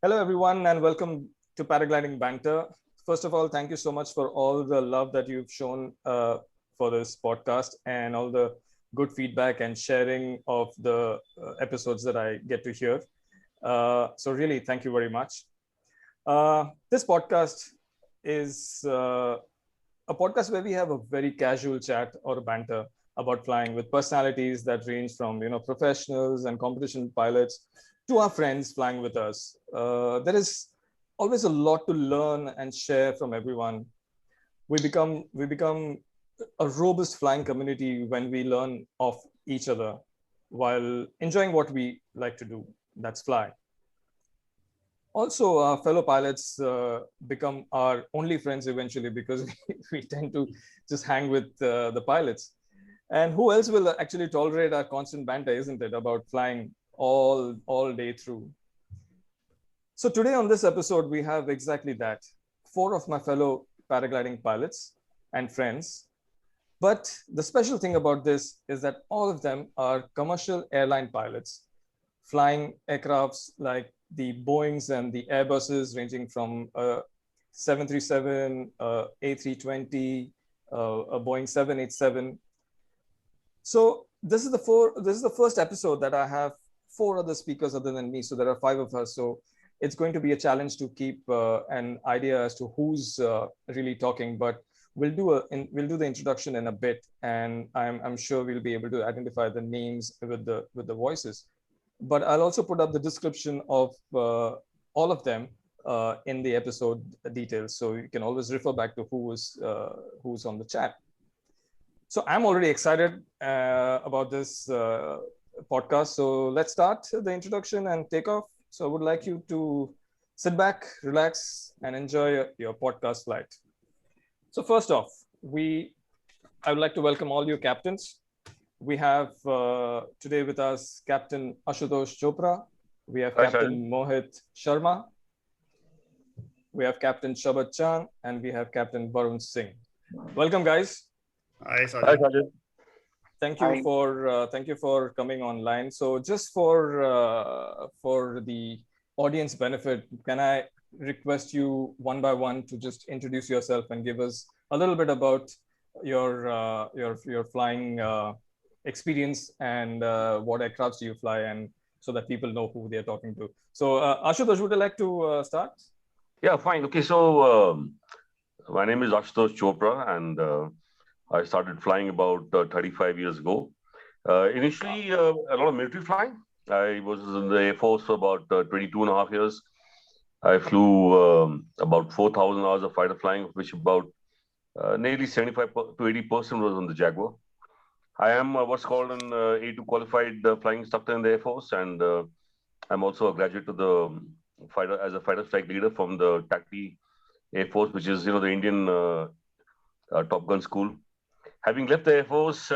Hello, everyone, and welcome to Paragliding Banter. First of all, thank you so much for all the love that you've shown for this podcast and all the good feedback and sharing of the episodes that I get to hear. So, really, thank you very much. This podcast is a podcast where we have a very casual chat or a banter about flying with personalities that range from professionals and competition pilots to our friends flying with us. There is always a lot to learn and share from everyone. We become a robust flying community when we learn of each other while enjoying what we like to do. That's fly. Also, our fellow pilots become our only friends eventually because we tend to just hang with the pilots. And who else will actually tolerate our constant banter, isn't it, about flying all day through? So today on this episode, we have exactly that. Four of my fellow paragliding pilots and friends. But the special thing about this is that all of them are commercial airline pilots, flying aircrafts like the Boeings and the Airbuses, ranging from 737, A320, a Boeing 787. So this is the first episode that I have four other speakers other than me. So there are five of us. So it's going to be a challenge to keep an idea as to who's really talking. But we'll do the introduction in a bit, and I'm sure we'll be able to identify the names with the voices. But I'll also put up the description of all of them in the episode details, so you can always refer back to who's on the chat. So I'm already excited about this podcast. So let's start the introduction and take off. So I would like you to sit back, relax, and enjoy your podcast flight. So first off, I would like to welcome all your captains. We have today with us Captain Ashutosh Chopra. We have Captain Mohit Sharma. We have Captain Shabad, and we have Captain Vrun Singh. Welcome, guys. Hi, Sajid. Thank you for coming online. So just for the audience benefit, can I request you one by one to just introduce yourself and give us a little bit about your flying experience and what aircrafts do you fly, and so that people know who they're talking to. So Ashutosh, would you like to start? Yeah, fine. Okay, so my name is Ashutosh Chopra, and I started flying about 35 years ago. Initially, a lot of military flying. I was in the Air Force for about 22 and a half years. I flew about 4,000 hours of fighter flying, of which about nearly 75 to 80% was on the Jaguar. I am what's called an A2 qualified flying instructor in the Air Force, and I'm also a graduate of the fighter strike leader from the TACTI Air Force, which is the Indian Top Gun school. Having left the Air Force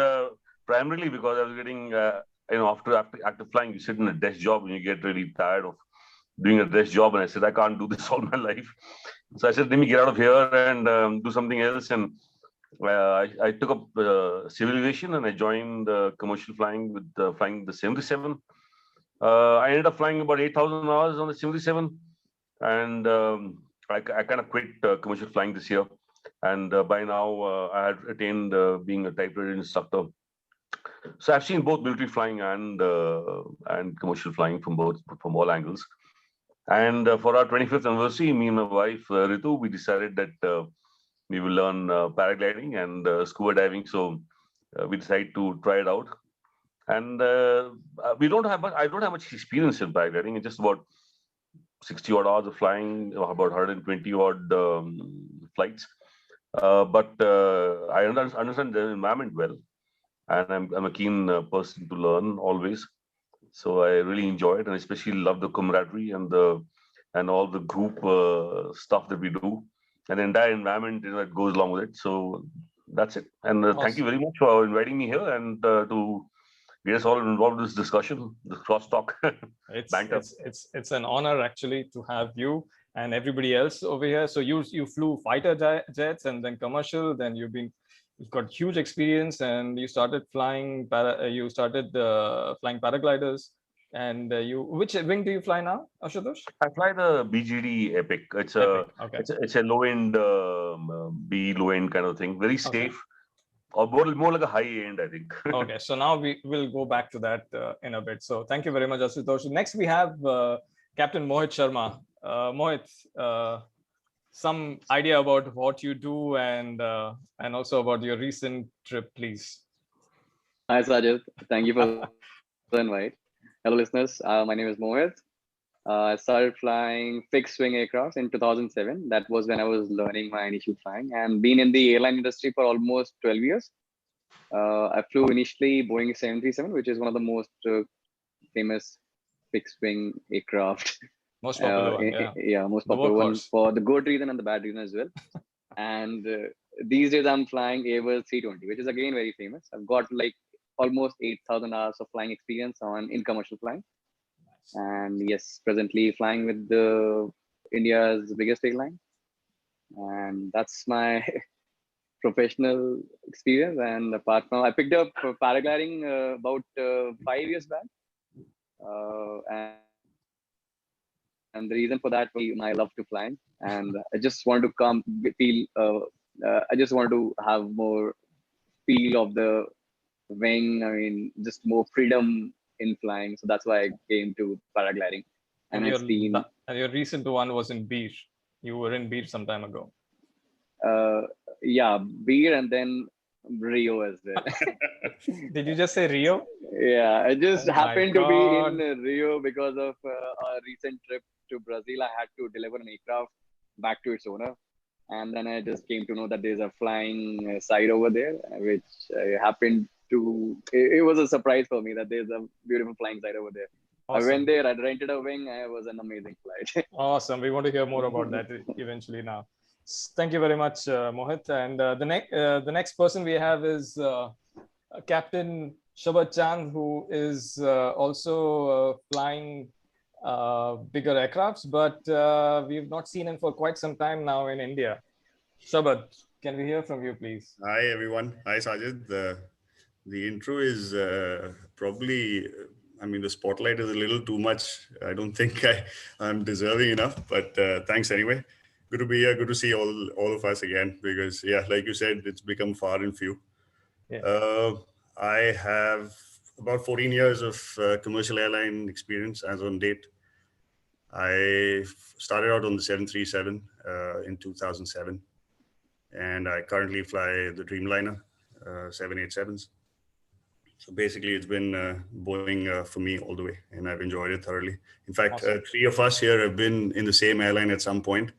primarily because I was getting after active flying, you sit in a desk job and you get really tired of doing a desk job, and I said I can't do this all my life. So I said, let me get out of here and do something else. And I took up civil aviation, and I joined commercial flying with flying the 77. I ended up flying about 8,000 hours on the 77, and I kind of quit commercial flying this year. And by now, I had attained being a type rated instructor. So I've seen both military flying and commercial flying from all angles. And for our 25th anniversary, me and my wife Ritu, we decided that we will learn paragliding and scuba diving. So we decided to try it out. And I don't have much experience in paragliding. It's just about 60 odd hours of flying, about 120 odd flights. But I understand the environment well, and I'm a keen person to learn always. So I really enjoy it, and especially love the camaraderie and all the group stuff that we do, and the entire environment that goes along with it. So that's it. And Awesome. Thank you very much for inviting me here and to get us all involved in this discussion, this crosstalk. It's an honor actually to have you and everybody else over here. So you flew fighter jets and then commercial, then you've got huge experience, and you started flying flying paragliders, And which wing do you fly now, Ashutosh? I fly the BGD Epic. It's Epic. Okay. it's a low end B low end kind of thing. Very safe, or more like a high end, I think. Okay, so now we will go back to that in a bit. So thank you very much, Ashutosh. Next, we have Captain Mohit Sharma. Mohit, some idea about what you do and also about your recent trip, please. Hi, Sajid. Thank you for the invite. Hello, listeners. My name is Mohit. I started flying fixed wing aircraft in 2007. That was when I was learning my initial flying and been in the airline industry for almost 12 years. I flew initially Boeing 737, which is one of the most famous fixed wing aircraft. Most popular one, yeah, most popular one for the good reason and the bad reason as well. And these days I'm flying Airbus 320, which is again very famous. I've got like almost 8,000 hours of flying experience in commercial flying. And yes, presently flying with the India's biggest airline. And that's my professional experience. And apart from, I picked up paragliding about 5 years back. And the reason for that was my love to flying. And I just want to I just want to have more feel of the wing. I mean, just more freedom in flying. So that's why I came to paragliding. And your recent one was in Beer. You were in Beer some time ago. Yeah, Beer and then Rio as well. Did you just say Rio? Yeah, I just happened to be in Rio because of a recent trip to Brazil. I had to deliver an aircraft back to its owner. And then I just came to know that there's a flying site over there, which happened to, it was a surprise for me that there's a beautiful flying site over there. Awesome. I went there, I rented a wing, it was an amazing flight. Awesome. We want to hear more about that eventually now. Thank you very much, Mohit. And the next person we have is Captain Shabad, who is also flying bigger aircrafts, but we've not seen him for quite some time now in India. Shabad, can we hear from you, please? Hi, everyone. Hi, Sajid. The intro is probably, I mean, the spotlight is a little too much. I don't think I'm deserving enough, but thanks anyway. Good to be here. Good to see all of us again, because yeah, like you said, it's become far and few. Yeah. I have about 14 years of commercial airline experience as on date. I started out on the 737 in 2007, and I currently fly the Dreamliner 787s. So basically, it's been Boeing for me all the way, and I've enjoyed it thoroughly. In fact, awesome. 3 of us here have been in the same airline at some point,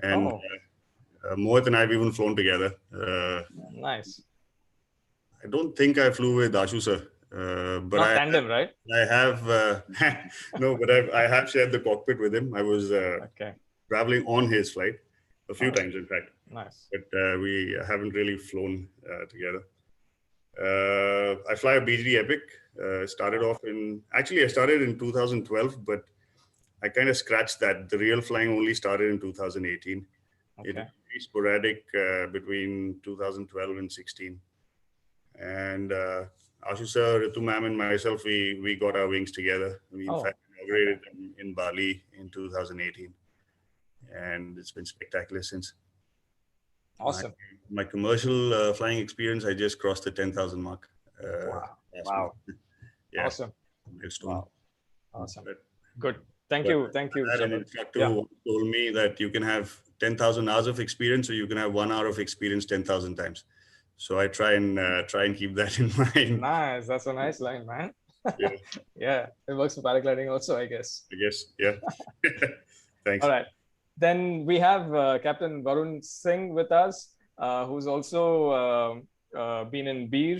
and Mohit and I have even flown together. Nice. I don't think I flew with Ashu sir. But not tandem, right? I have no, but I have shared the cockpit with him. I was traveling on his flight a few times, in fact. Nice. But we haven't really flown together. I fly a BGD Epic. I started in 2012, but I kind of scratched that. The real flying only started in 2018. It was pretty sporadic between 2012 and 16. And Ashu sir, Ritu ma'am, and myself, we got our wings together. We in fact inaugurated them in Bali in 2018, and it's been spectacular since. Awesome. My commercial flying experience, I just crossed the 10,000 mark. Wow. Yeah. Awesome. Milestone. Awesome. Good. Thank you. An instructor told me that you can have 10,000 hours of experience, or you can have 1 hour of experience 10,000 times. So I try and keep that in mind. Nice. That's a nice line, man. Yeah. It works for paragliding also, I guess. Yeah. Thanks. All right. Then we have Captain Vrun Singh with us, who's also been in Beer.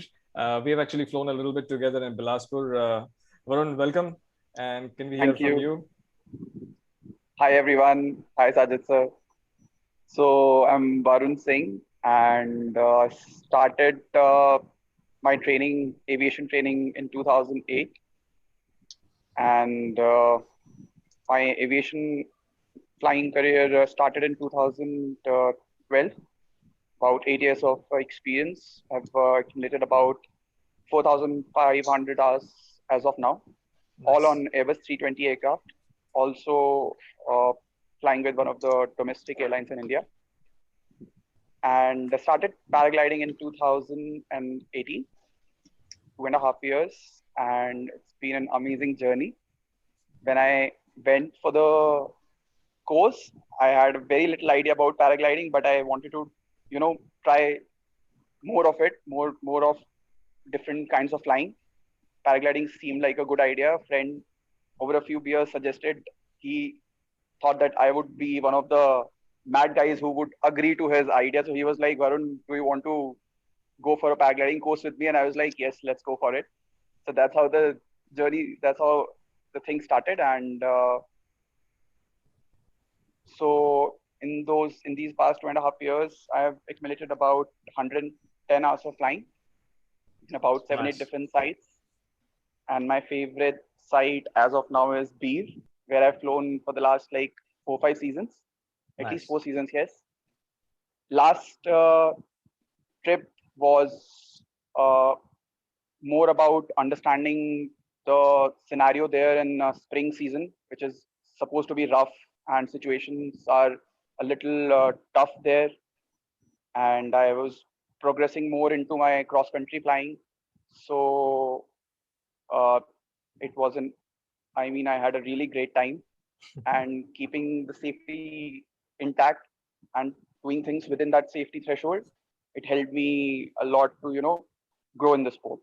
We have actually flown a little bit together in Bilaspur. Vrun, welcome. And can we hear from you? Hi, everyone. Hi, Sajid sir. So I'm Vrun Singh, and started my aviation training in 2008. And my aviation flying career started in 2012. About 8 years of experience. I've accumulated about 4,500 hours as of now. all on Airbus 320 aircraft. Also flying with one of the domestic airlines in India. And I started paragliding in 2018, 2.5 years, and it's been an amazing journey. When I went for the course, I had very little idea about paragliding, but I wanted to, try more of it, more of different kinds of flying. Paragliding seemed like a good idea. A friend over a few beers suggested, he thought that I would be one of the mad guys who would agree to his idea. So he was like, Varun, do you want to go for a paragliding course with me? And I was like, yes, let's go for it. So that's how the journey, that's how the thing started. And so in these past 2.5 years, I have accumulated about 110 hours of flying in about 7-8 different sites. And my favorite site as of now is Beer, where I've flown for the last 4-5 seasons, at least 4 seasons, yes. Last trip was more about understanding the scenario there in spring season, which is supposed to be rough and situations are a little tough there. And I was progressing more into my cross-country flying. So it wasn't, I had a really great time, and keeping the safety intact and doing things within that safety threshold, it helped me a lot to, grow in the sport.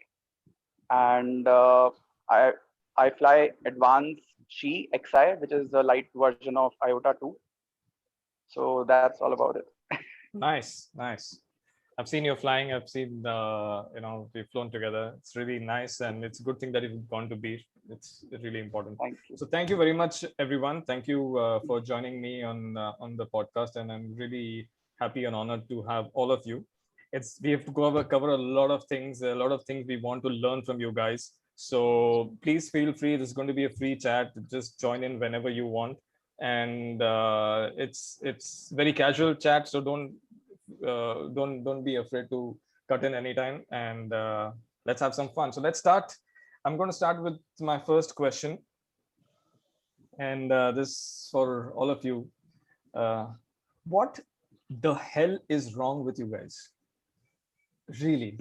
And I fly advanced Shi XI, which is the light version of IOTA 2. So that's all about it. Nice. I've seen you flying. I've seen, we've flown together. It's really nice. And it's a good thing that you've gone to Beer. It's really important. Thank you. So thank you very much, everyone. Thank you for joining me on the podcast. And I'm really happy and honored to have all of you. We have to cover a lot of things we want to learn from you guys. So please feel free. This is going to be a free chat. Just join in whenever you want. And it's very casual chat. So don't be afraid to cut in anytime, and let's have some fun. So let's start. I'm going to start with my first question, and this for all of you. What the hell is wrong with you guys? Really,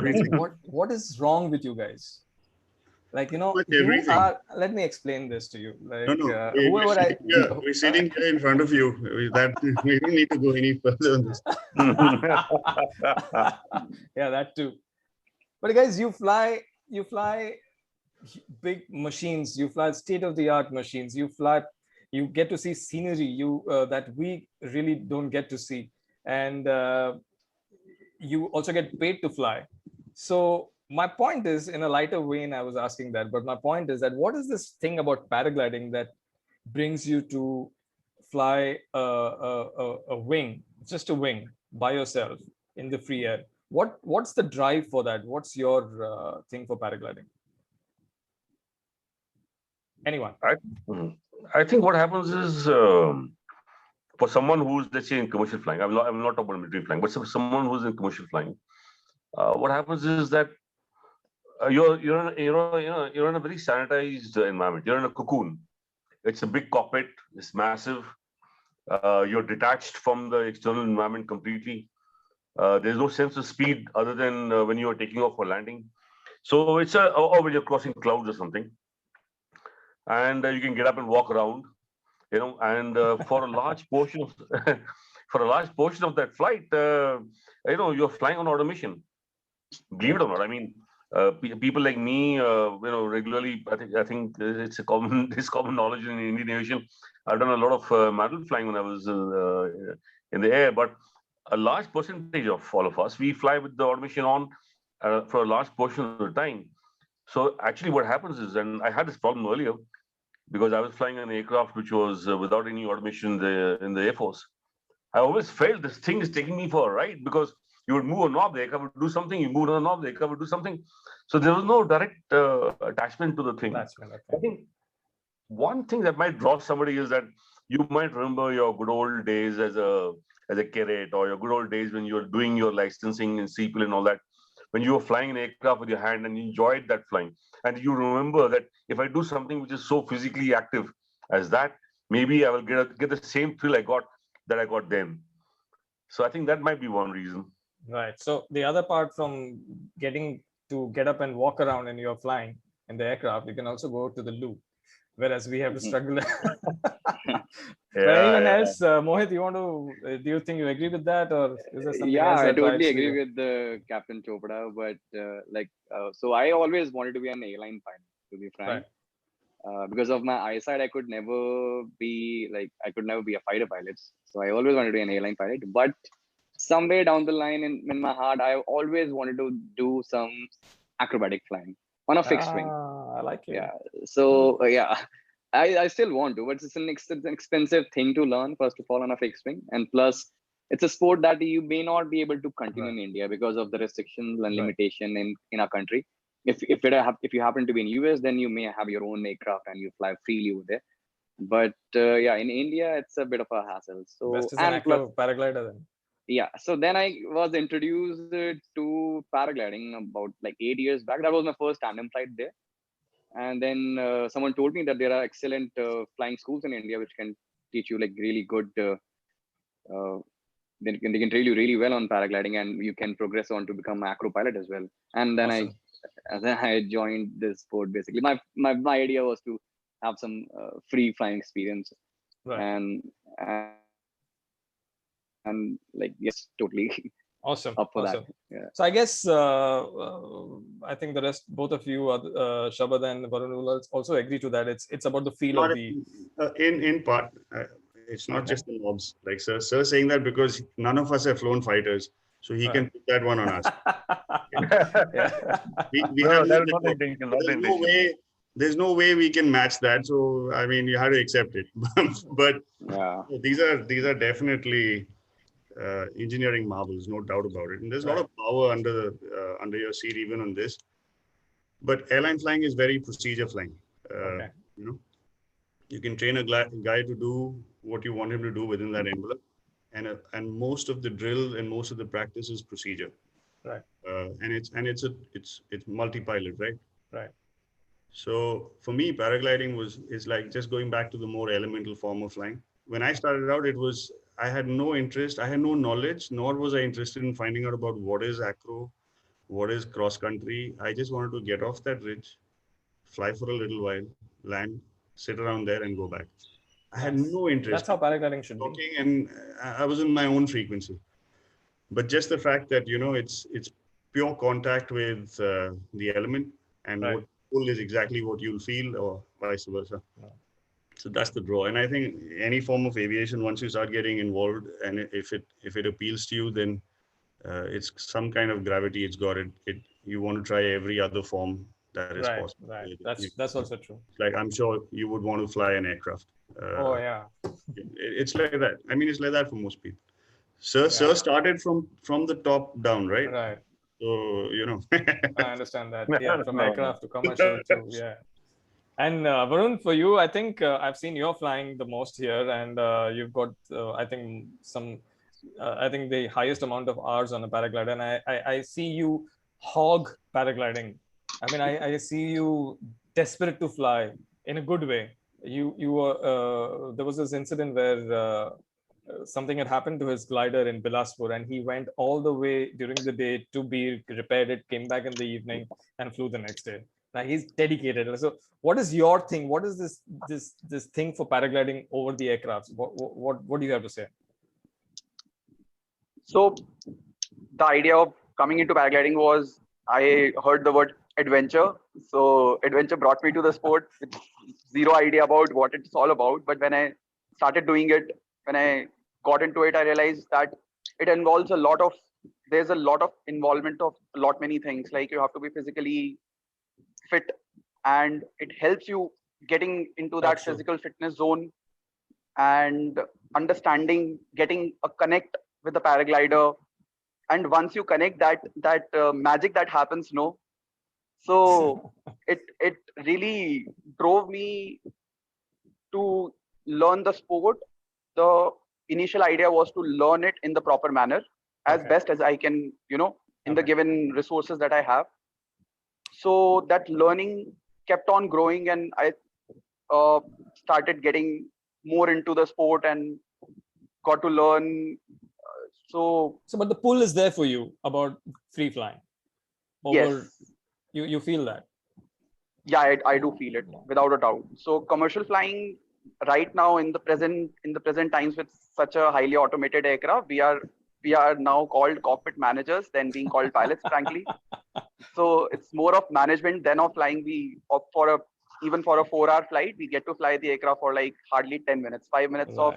what is wrong with you guys? You are. Let me explain this to you. We're sitting here in front of you. We don't need to go any further on this. Yeah, that too. But guys, you fly big machines. You fly state-of-the-art machines. You get to see scenery that we really don't get to see, and you also get paid to fly. So my point is, in a lighter vein, I was asking that, but my point is that what is this thing about paragliding that brings you to fly a wing, just a wing by yourself in the free air? What's the drive for that? What's your thing for paragliding? Anyone? I think what happens is, for someone who's, let's say, in commercial flying, I'm not talking about military flying, but someone who's in commercial flying, what happens is that you're in a very sanitized environment. You're in a cocoon. It's a big cockpit. It's massive. You're detached from the external environment completely. There's no sense of speed other than when you're taking off or landing. So it's or when you're crossing clouds or something, and you can get up and walk around. And for a large portion of that flight, you're flying on automation. Believe it or not, people like me, regularly, I think it's common knowledge in Indian Aviation. I've done a lot of manual flying when I was in the air, but a large percentage of all of us, we fly with the automation on for a large portion of the time. So actually what happens is, and I had this problem earlier, because I was flying an aircraft which was without any automation in the Air Force. I always felt this thing is taking me for a ride, because you would move a knob, the aircraft would do something, you move a knob, the aircraft would do something. So there was no direct attachment to the thing. I think one thing that might draw somebody is that you might remember your good old days as a cadet, or your good old days when you're doing your licensing in CPL and all that, when you were flying an aircraft with your hand and you enjoyed that flying. And you remember that if I do something which is so physically active as that, maybe I will get the same thrill I got then. So I think that might be one reason. Right. So the other part from getting to get up and walk around and you're flying in the aircraft, you can also go to the loo, whereas we have to struggle. But anyone else, Mohit, do you think you agree with that, or is there something else I that totally drives agree you? with the Captain Chopra, but so I always wanted to be an airline pilot, to be frank. Right. Because of my eyesight, I could never be a fighter pilot. So I always wanted to be an airline pilot. But somewhere down the line in my heart, I always wanted to do some acrobatic flying on a fixed wing. I like it. Yeah. So I still want to, but it's an expensive thing to learn, first of all, on a fixed wing. And plus, it's a sport that you may not be able to continue in India because of the restrictions and limitation in our country. If you happen to be in US, then you may have your own aircraft and you fly freely over there. But in India, it's a bit of a hassle. So best is an paraglider then. Yeah. So then I was introduced to paragliding about like 8 years back. That was my first tandem flight there. And then someone told me that there are excellent flying schools in India which can teach you like really good. They can train you really well on paragliding, and you can progress on to become macro pilot as well. And then I joined this sport. Basically, my idea was to have some free flying experience, and like yes, totally. Awesome. Up for awesome. That. Yeah. So I guess I think the rest, both of you, Shabad and Vrun, will also agree to that. It's about the feel of the. In part, it's not just the knobs. Like sir saying that because none of us have flown fighters, so he can put that one on us. we have no way. There's no way we can match that. So I mean, you have to accept it. But these are definitely engineering marvels, no doubt about it. And there's a lot of power under your seat even on this. But airline flying is very procedure flying. You know, you can train a guy to do what you want him to do within that envelope, and most of the drill and most of the practice is procedure. Right. And it's multi-pilot, right? Right. So for me, paragliding is like just going back to the more elemental form of flying. When I started out, I had no interest, I had no knowledge, nor was I interested in finding out about what is acro, what is cross country. I just wanted to get off that ridge, fly for a little while, land, sit around there and go back. I had no interest. That's how paragliding should be. And I was in my own frequency. But just the fact that, it's pure contact with the element, and what pull is exactly what you'll feel, or vice versa. So that's the draw. And I think any form of aviation, once you start getting involved, and if it appeals to you, then it's some kind of gravity. It's got it. You want to try every other form that is possible. Right. That's also true. Like I'm sure you would want to fly an aircraft. It's like that. I mean, it's like that for most people. Sir started from the top down, right? Right. So I understand that. Yeah, from aircraft to commercial to And Vrun, for you, I think I've seen you're flying the most here, and you've got I think the highest amount of hours on a paraglider, and I see you hog paragliding. I mean, I see you desperate to fly in a good way. You were there was this incident where something had happened to his glider in Bilaspur, and he went all the way during the day to be repaired. It came back in the evening and flew the next day. Now he's dedicated. So what is your thing? What is this thing for paragliding over the aircrafts? What do you have to say? So the idea of coming into paragliding was, I heard the word adventure. So adventure brought me to the sport with zero idea about what it's all about. But when I started doing it, when I got into it, I realized that it involves there's a lot of involvement of many things. Like you have to be physically fit, and it helps you getting into that physical fitness zone and understanding, getting a connect with the paraglider. And once you connect, that magic that happens, so it really drove me to learn the sport. The initial idea was to learn it in the proper manner, as best as I can, in the given resources that I have. So that learning kept on growing, and I started getting more into the sport and got to learn. So but the pull is there for you about free flying. yes, you feel that? Yeah, I do feel it without a doubt. So commercial flying right now in the present times with such a highly automated aircraft, we are now called cockpit managers than being called pilots, frankly. So it's more of management than of flying. Even for a 4-hour flight, we get to fly the aircraft for like hardly 10 minutes, 5 minutes of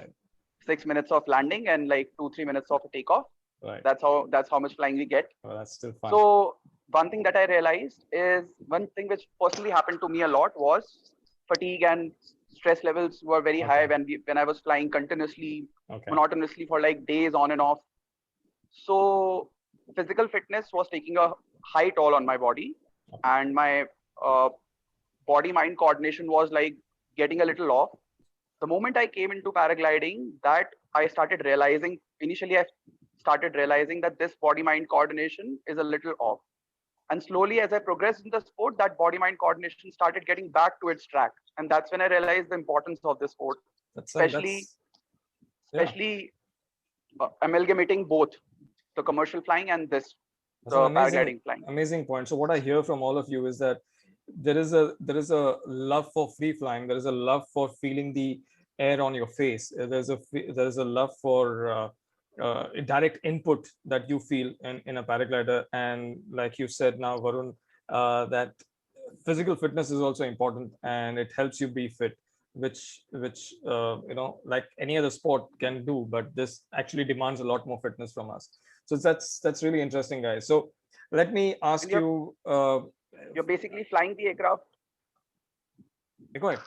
6 minutes of landing and like 2-3 minutes of a takeoff. Right. That's how much flying we get. Well, that's still fun. So one thing that I realized is one thing which personally happened to me a lot was fatigue and stress levels were very high when I was flying continuously, monotonously for like days on and off. So physical fitness was taking a high toll on my body, and my body-mind coordination was like getting a little off. The moment I came into paragliding, that I started realizing, initially I started realizing that this body-mind coordination is a little off. And slowly as I progressed in the sport, that body-mind coordination started getting back to its track. And that's when I realized the importance of this sport, especially amalgamating both the commercial flying and the paragliding flying. Amazing point. So what I hear from all of you is that there is a love for free flying. There is a love for feeling the air on your face. There's a love for direct input that you feel in a paraglider. And like you said now, Varun, that physical fitness is also important, and it helps you be fit, which like any other sport can do, but this actually demands a lot more fitness from us. So that's really interesting, guys. So let me ask you. You're basically flying the aircraft. Go ahead.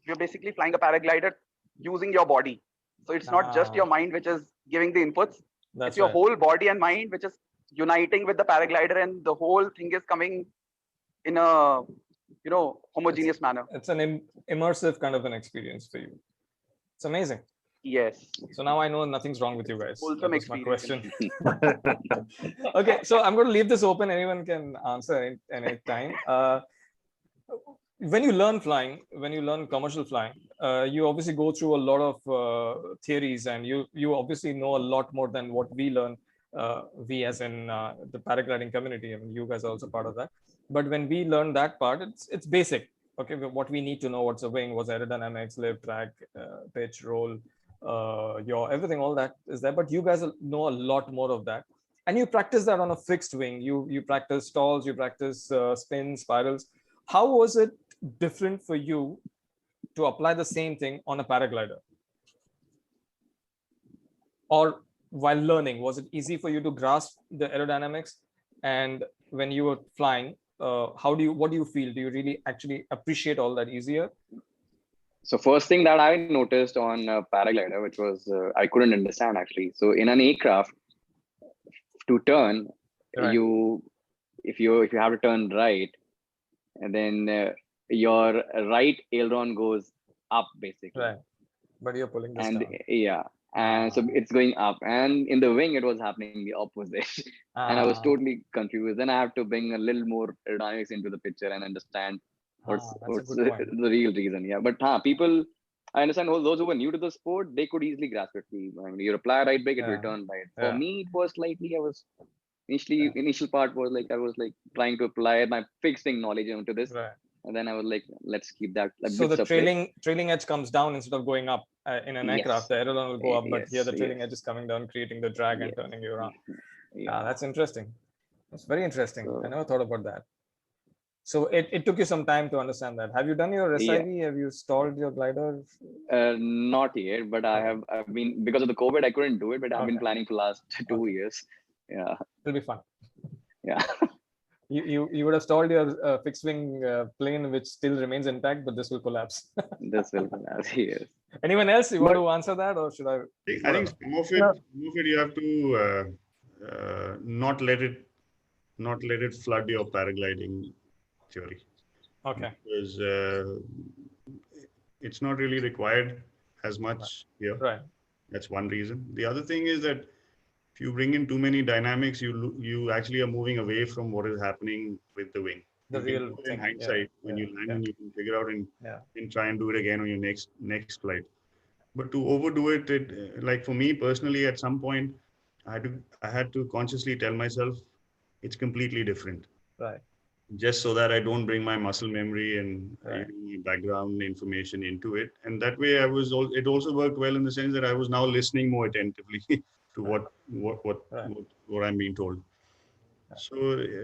You're basically flying a paraglider using your body. So it's not just your mind which is giving the inputs. It's your whole body and mind which is uniting with the paraglider, and the whole thing is coming in a homogeneous manner. It's an immersive kind of an experience for you. It's amazing. Yes. So now I know nothing's wrong with you guys. Wholesome that was my question. experience. Okay, so I'm going to leave this open. Anyone can answer any time. When you learn flying, when you learn commercial flying, you obviously go through a lot of theories, and you obviously know a lot more than what we learn. We as in the paragliding community. I mean, you guys are also part of that. But when we learn that part, it's basic. Okay, what we need to know: what's a wing, what's aerodynamics, lift, drag, pitch, roll, your everything, all that is there. But you guys know a lot more of that, and you practice that on a fixed wing. You practice stalls, you practice spins, spirals. How was it different for you to apply the same thing on a paraglider? Or while learning, was it easy for you to grasp the aerodynamics? And when you were flying, what do you feel? Do you really actually appreciate all that easier? So first thing that I noticed on a paraglider, which was I couldn't understand actually. So in an aircraft, to turn, if you have to turn right, and then your right aileron goes up basically. Right. But you're pulling this down. And so it's going up, and in the wing it was happening the opposite. And I was totally confused. Then I have to bring a little more aerodynamics into the picture and understand what's the real reason. But people, I understand those who were new to the sport, they could easily grasp it. I mean, you apply right brake, it will turn right. For me, it was slightly, initial part was like I was like trying to apply my fixed wing knowledge into this. Right. And then I was like, let's keep that. So the trailing edge comes down instead of going up in an aircraft. The aileron will go up, but here the trailing edge is coming down, creating the drag and turning you around. That's interesting. That's very interesting. So, I never thought about that. So it took you some time to understand that. Have you done your SIV? Have you stalled your glider? Not yet, but I've been, because of the COVID, I couldn't do it, but I've been planning for the last 2 years. Yeah. It'll be fun. Yeah. You would have stalled your fixed wing plane, which still remains intact, but this will collapse. This will collapse, yes. Anyone else? You want to answer that, or should I? I think some of it you have to not let it flood your paragliding theory. Okay. Because it's not really required as much here. Right. That's one reason. The other thing is that if you bring in too many dynamics, you actually are moving away from what is happening with the wing. The real thing. In hindsight, when you land and you can figure out and try and do it again on your next flight. But to overdo it, like for me personally, at some point, I had to consciously tell myself it's completely different. Right. Just so that I don't bring my muscle memory and my background information into it. And that way it also worked well in the sense that I was now listening more attentively to what I'm being told. So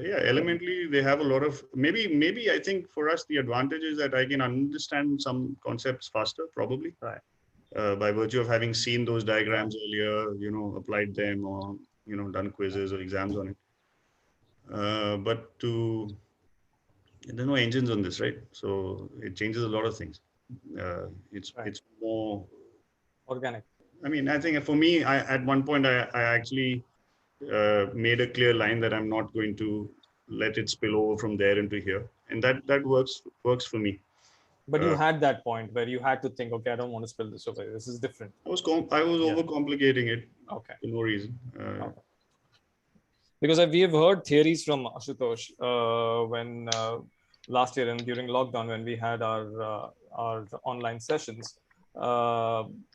yeah, elementally they have a lot of, maybe I think for us, the advantage is that I can understand some concepts faster, probably. Right. By virtue of having seen those diagrams earlier, applied them or, done quizzes or exams on it. But there's no engines on this, right? So it changes a lot of things. It's more organic. I mean, I think for me, at one point, I actually made a clear line that I'm not going to let it spill over from there into here, and that works for me. But you had that point where you had to think, okay, I don't want to spill this over. This is different. I was overcomplicating it. Okay. For no reason. Okay. Because we have heard theories from Ashutosh when last year and during lockdown when we had our online sessions.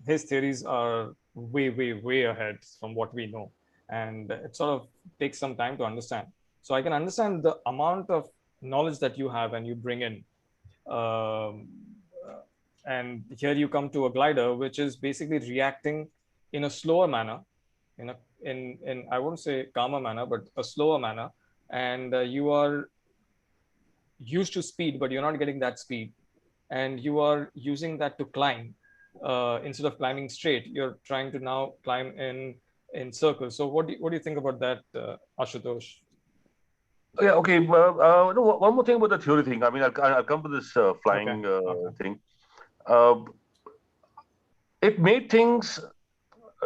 His theories are way ahead from what we know, and it sort of takes some time to understand. So I can understand the amount of knowledge that you have and you bring in. And here you come to a glider which is basically reacting in a slower manner, in I won't say calmer manner, but a slower manner, and you are used to speed, but you're not getting that speed, and you are using that to climb instead of climbing straight. You're trying to now climb in circles. So what do you think about that, Ashutosh? Yeah, okay. No, one more thing about the theory thing. I mean, I'll come to this flying thing. It made things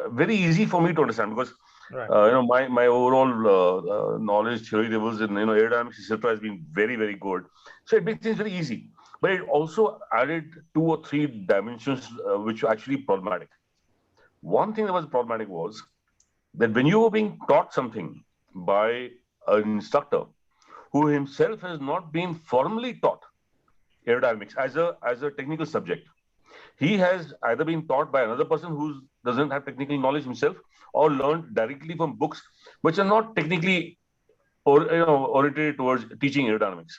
very easy for me to understand because my overall knowledge, theory levels in aerodynamics, etc., has been very good. So it made things very easy. But it also added 2 or 3 dimensions which were actually problematic. One thing that was problematic was that when you were being taught something by an instructor who himself has not been formally taught aerodynamics as a technical subject, he has either been taught by another person who doesn't have technical knowledge himself, or learned directly from books which are not technically oriented towards teaching aerodynamics.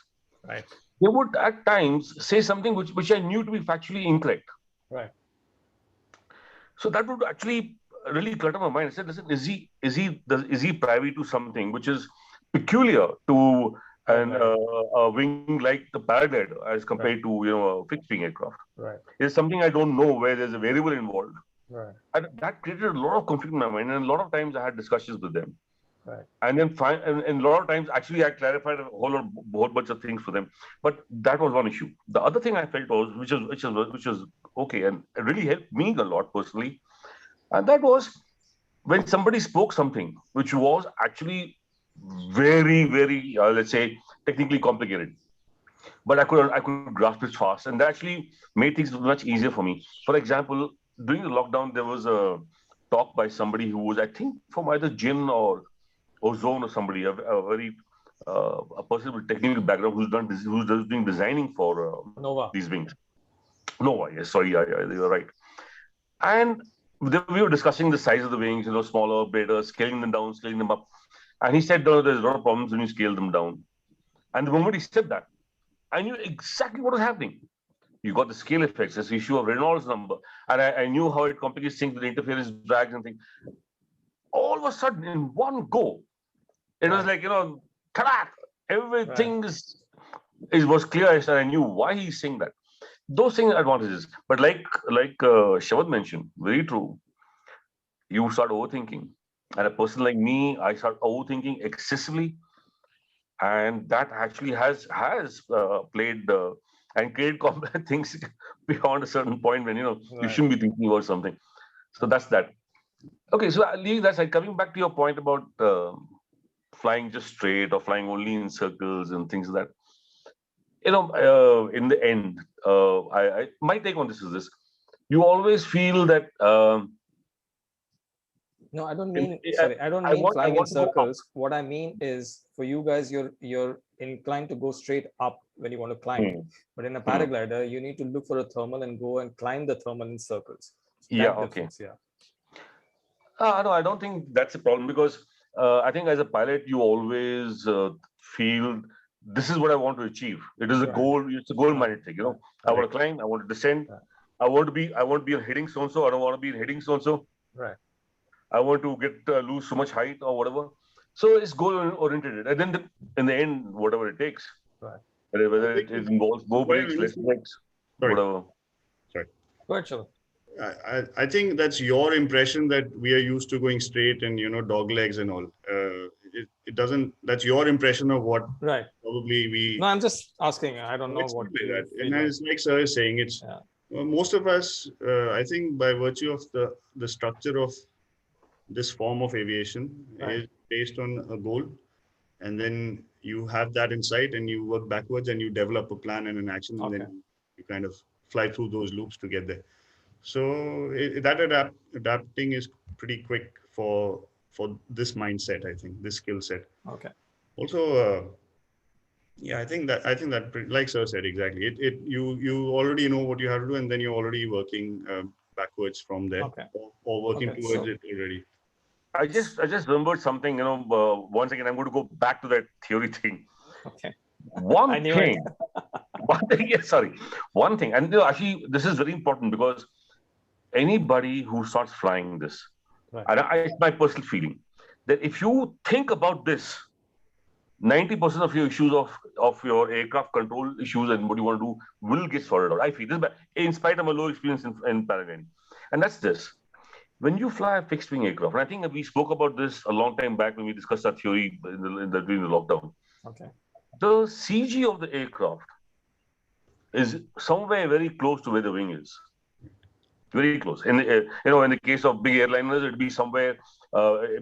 Right. They would at times say something which I knew to be factually incorrect. Right. So that would actually really clutter my mind. I said, listen, is he privy to something which is peculiar to a wing like the paraglider as compared to a fixed wing aircraft? Right. It's something I don't know where there's a variable involved. Right. And that created a lot of conflict in my mind, and a lot of times I had discussions with them. Right. And then and a lot of times actually I clarified a whole bunch of things for them. But that was one issue. The other thing I felt was which was okay and it really helped me a lot personally, and that was when somebody spoke something which was actually very let's say technically complicated, but I could grasp it fast, and that actually made things much easier for me. For example, during the lockdown, there was a talk by somebody who was, I think, from either Jin or Ozone or somebody, a very a person with technical background who's doing designing for Nova. These wings. Nova, yes, sorry, you're right. And we were discussing the size of the wings, smaller, better, scaling them down, scaling them up. And he said, no, there's a lot of problems when you scale them down. And the moment he said that, I knew exactly what was happening. You got the scale effects, this issue of Reynolds number, and I knew how it complicates things with interference drags and things. All of a sudden, in one go, it was like, ta-da! Everything was clear, and I knew why he's saying that. Those things are advantages. But like Shabad mentioned, very true, you start overthinking. And a person like me, I start overthinking excessively. And that actually has played and created things beyond a certain point when you shouldn't be thinking about something. So that's that. Okay, so leaving that side, coming back to your point about flying just straight or flying only in circles and things like that. In the end, my take on this is this: you always feel that No, I don't mean, sorry, I don't mean flying in circles. What I mean is for you guys, you're inclined to go straight up when you want to climb. But in a paraglider, you need to look for a thermal and go and climb the thermal in circles. So Yeah, that okay. difference, yeah. No, I don't think that's a problem because I think as a pilot, you always feel this is what I want to achieve. It is a goal. It's a goal-minded thing. You know, I want to climb. I want to descend. I want to be hitting so-and-so. I don't want to be hitting so-and-so. Right. I want to lose so much height or whatever. So it's goal-oriented. And then in the end, whatever it takes. Right. Whether it involves bow breaks, less breaks, whatever. Sorry. Virtual. I think that's your impression that we are used to going straight and, you know, dog legs and all. It doesn't, that's your impression of what probably we... No, I'm just asking. I don't know it's what like that. And it's like sir is saying, it's most of us, I think by virtue of the structure of this form of aviation is based on a goal. And then you have that insight and you work backwards and you develop a plan and an action and then you kind of fly through those loops to get there. So adapting is pretty quick for this mindset, I think, this skill set. Okay. Also, yeah, I think that like sir said, exactly. You already know what you have to do, and then you're already working backwards from there, or working towards it already. I just remembered something. You know, once again, I'm going to go back to that theory thing. Okay. One thing. One thing, and actually, this is very important because anybody who starts flying this, and it's my personal feeling that if you think about this, 90% of your issues of your aircraft control issues and what you want to do will get sorted out. I feel this, in spite of my low experience in paragliding, and that's this. When you fly a fixed wing aircraft, and I think we spoke about this a long time back when we discussed our theory during the lockdown. Okay. The CG of the aircraft is somewhere very close to where the wing is. Very close. In the case of big airliners, it'd be somewhere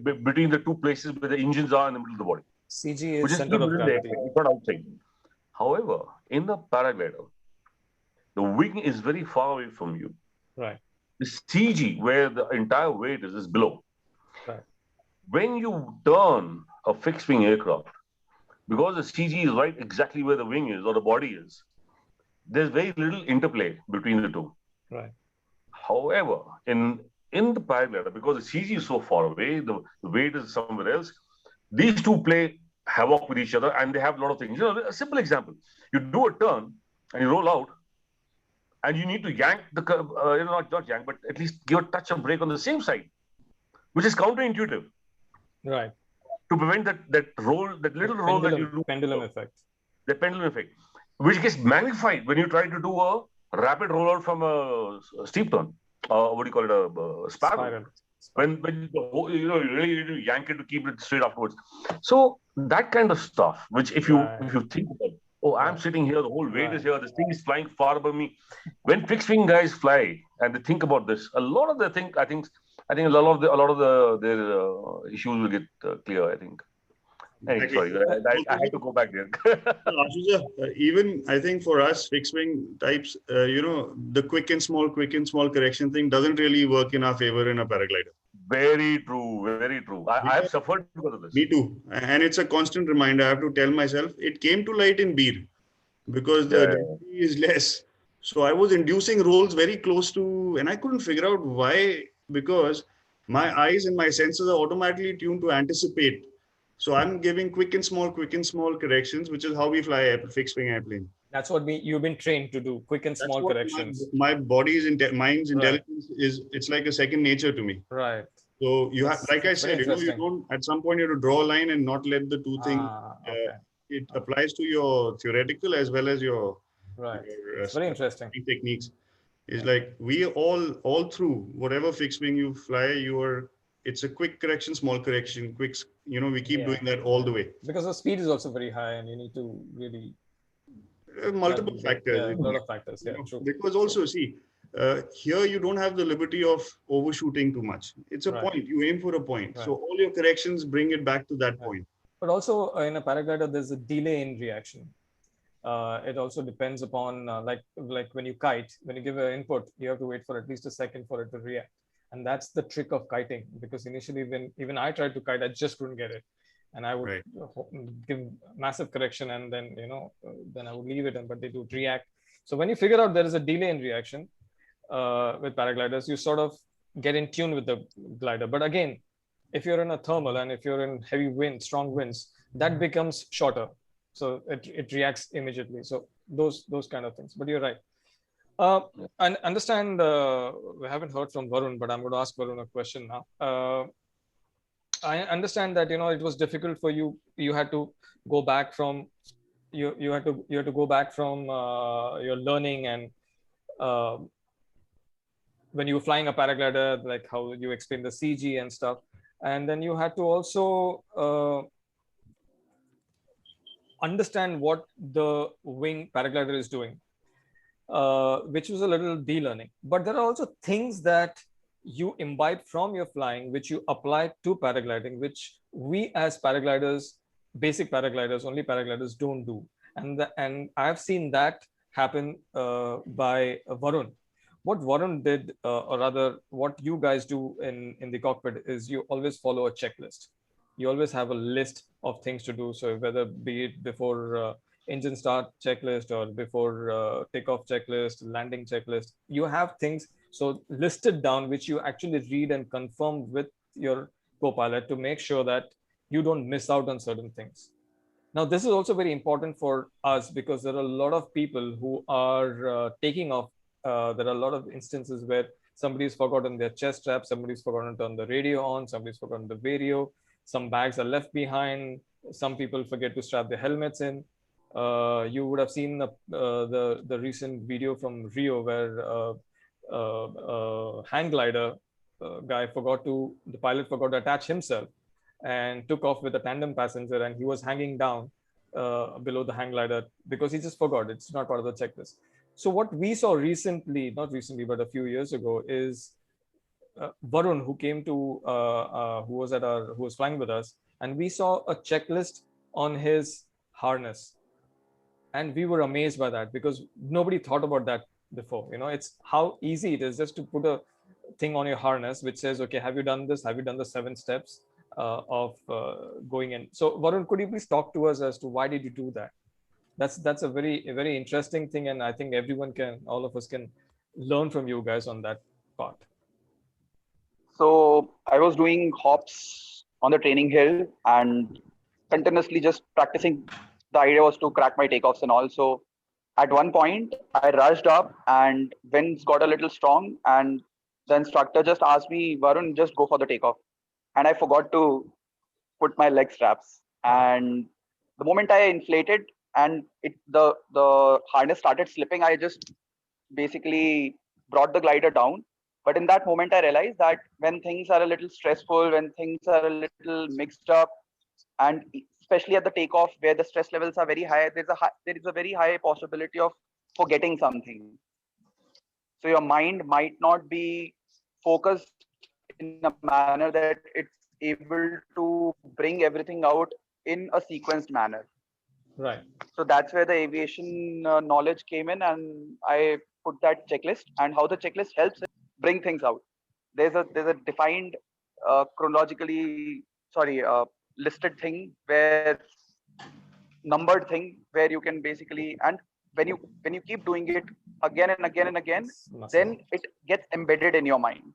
between the two places where the engines are in the middle of the body. CG is center of gravity. It's not outside. However, in the paraglider, the wing is very far away from you. Right. The CG, where the entire weight is below. Right. When you turn a fixed wing aircraft, because the CG is right exactly where the wing is or the body is, there's very little interplay between the two. Right. However, in the paraglider, because the CG is so far away, the weight is somewhere else, these two play havoc with each other and they have a lot of things. You know, a simple example, you do a turn and you roll out and you need to yank the, not yank, but at least give a touch of brake on the same side, which is counterintuitive. Right. To prevent that roll, that little roll that you do. Pendulum effect. The pendulum effect, which gets magnified when you try to do a rapid rollout from a steep turn. What do you call it? A spiral. When you really need to yank it to keep it straight afterwards. So that kind of stuff, which if you think about, I'm sitting here, the whole weight is here, this thing is flying far above me. When fixed wing guys fly and they think about this, a lot of the thing, I think a lot of their issues will get clear. I think. Hey, sorry, I had to go back there. Even I think for us fixed wing types, the quick and small correction thing doesn't really work in our favor in a paraglider. Very true, very true. I have suffered because of this. Me too. And it's a constant reminder. I have to tell myself, it came to light in Beer because the density is less. So I was inducing rolls very close to, and I couldn't figure out why, because my eyes and my senses are automatically tuned to anticipate. So I'm giving quick and small corrections, which is how we fly a fixed wing airplane. That's what you've been trained to do, quick and small corrections. My body's mind's intelligence it's like a second nature to me. Right. So you have, like I said, you don't, at some point you have to draw a line and not let the two things, it applies to your theoretical as well as your, it's very interesting techniques. It's like we all through whatever fixed wing you fly, it's a quick correction, small correction, we keep doing that all the way. Because the speed is also very high and you need to really... multiple factors. A lot of factors, true. Because also, see, here you don't have the liberty of overshooting too much. It's a point, you aim for a point. So all your corrections bring it back to that point. But also in a paraglider, there's a delay in reaction. It also depends upon, like when you kite, when you give an input, you have to wait for at least a second for it to react. And that's the trick of kiting, because initially when even I tried to kite, I just couldn't get it. And I would give massive correction, and then, then I would leave it, but they would react. So when you figure out there is a delay in reaction with paragliders, you sort of get in tune with the glider. But again, if you're in a thermal and if you're in heavy wind, strong winds, that becomes shorter. So it reacts immediately. So those kind of things. But you're right. And understand, we haven't heard from Vrun, but I'm going to ask Vrun a question now. I understand that, it was difficult for you. You had to go back from you had to go back from your learning, and when you were flying a paraglider, like how you explained the CG and stuff, and then you had to also understand what the wing paraglider is doing, which was a little de-learning. But there are also things that you imbibe from your flying, which you apply to paragliding, which we as paragliders, basic paragliders, only paragliders don't do. And I've seen that happen by Vrun. What Vrun did, or rather what you guys do in the cockpit, is you always follow a checklist. You always have a list of things to do. So whether be it before engine start checklist, or before takeoff checklist, landing checklist, you have things so listed down, which you actually read and confirm with your co-pilot to make sure that you don't miss out on certain things. Now, this is also very important for us, because there are a lot of people who are taking off. There are a lot of instances where somebody's forgotten their chest strap, somebody's forgotten to turn the radio on, somebody's forgotten the radio, some bags are left behind, some people forget to strap their helmets in. You would have seen the recent video from Rio where hang glider guy the pilot forgot to attach himself and took off with a tandem passenger, and he was hanging down below the hang glider because he just forgot. It's not part of the checklist. So what we saw recently, not recently, but a few years ago, is Vrun, who came to, who was flying with us, and we saw a checklist on his harness. And we were amazed by that, because nobody thought about that before. It's how easy it is just to put a thing on your harness which says, okay, have you done this? Have you done the 7 steps of going in? So Vrun, could you please talk to us as to why did you do that? That's a very interesting thing, and I think all of us can learn from you guys on that part. So I was doing hops on the training hill and continuously just practicing. The idea was to crack my takeoffs, and also at one point I rushed up and winds got a little strong, and the instructor just asked me, Vrun, just go for the takeoff. And I forgot to put my leg straps. And the moment I inflated and the harness started slipping, I just basically brought the glider down. But in that moment, I realized that when things are a little stressful, when things are a little mixed up, and especially at the takeoff where the stress levels are very high, there is a very high possibility of forgetting something. So your mind might not be focused in a manner that it's able to bring everything out in a sequenced manner. Right. So that's where the aviation knowledge came in, and I put that checklist, and how the checklist helps bring things out. There's a defined listed thing, where numbered thing, where you can basically, and when you keep doing it again and again and again, then it gets embedded in your mind.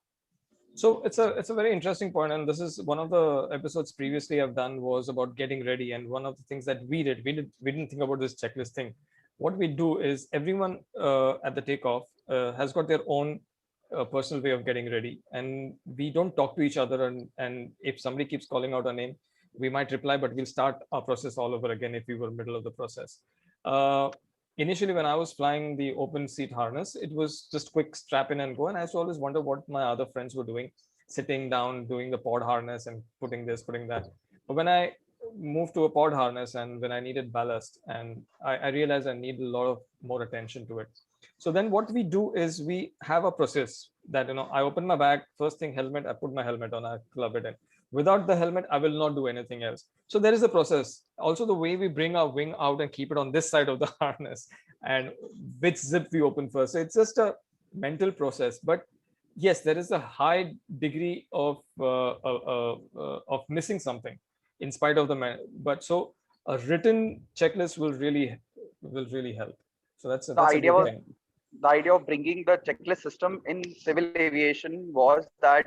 So it's a very interesting point, and this is one of the episodes previously I've done was about getting ready, and one of the things that we didn't think about this checklist thing. What we do is everyone at the takeoff has got their own personal way of getting ready, and we don't talk to each other, and if somebody keeps calling out a name, we might reply, but we'll start our process all over again if we were middle of the process. Initially, when I was flying the open seat harness, it was just quick strap in and go. And I used to always wonder what my other friends were doing, sitting down, doing the pod harness and putting this, putting that. But when I moved to a pod harness and when I needed ballast, and I realized I need a lot of more attention to it. So then what we do is we have a process that, I open my bag, first thing helmet, I put my helmet on, I club it in. Without the helmet, I will not do anything else. So there is a process. Also, the way we bring our wing out and keep it on this side of the harness, and which zip we open first. So it's just a mental process. But yes, there is a high degree of missing something in spite of but so a written checklist will really help. So that's The a idea good was thing. the idea of bringing the checklist system in civil aviation was that,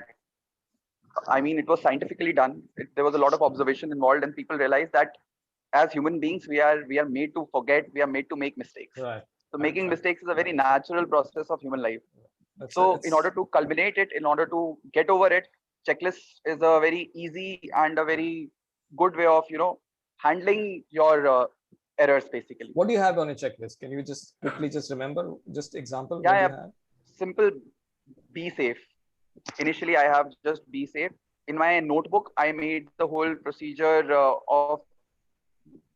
I mean, it was scientifically done. There was a lot of observation involved, and people realized that as human beings, we are made to forget. We are made to make mistakes. Right. So making mistakes is a very natural process of human life. So in order to culminate it, in order to get over it, checklist is a very easy and a very good way of handling your errors basically. What do you have on a checklist? Can you just quickly remember just example? Yeah, what yeah. Do you have? Simple, be safe. Initially, I have just be safe. In my notebook, I made the whole procedure of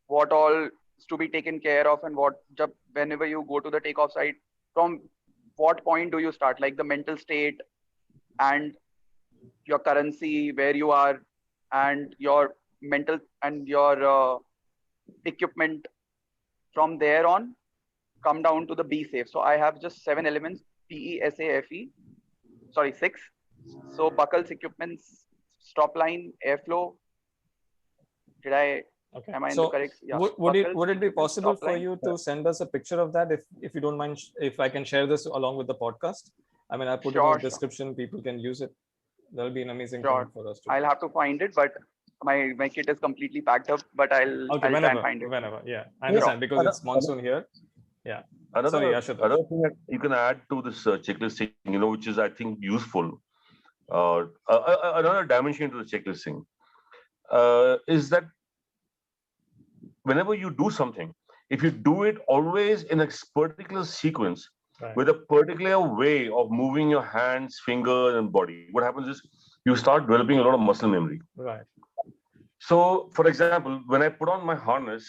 what all is to be taken care of, and whenever you go to the takeoff site, from what point do you start, like the mental state and your currency, where you are, and your mental and your equipment. From there on, come down to the be safe. So I have just 7 elements: PESAFE, sorry, 6. So buckles, equipments, stop line, airflow. Okay. Am I in the correct? Yeah. Would it be possible for you to send us a picture of that, if you don't mind, if I can share this along with the podcast? I mean, I put it in the description. People can use it. That'll be an amazing thing for us to I'll have to find it, but my kit is completely packed up. But I'll try and find it. Whenever, yeah, I understand, because it's monsoon here. Yeah. Sorry, Ashutosh. Another thing that you can add to this checklist thing, which is, I think, useful. Another dimension to the checklist thing is that whenever you do something, if you do it always in a particular sequence, with a particular way of moving your hands, fingers, and body, what happens is you start developing a lot of muscle memory. Right. So, for example, when I put on my harness,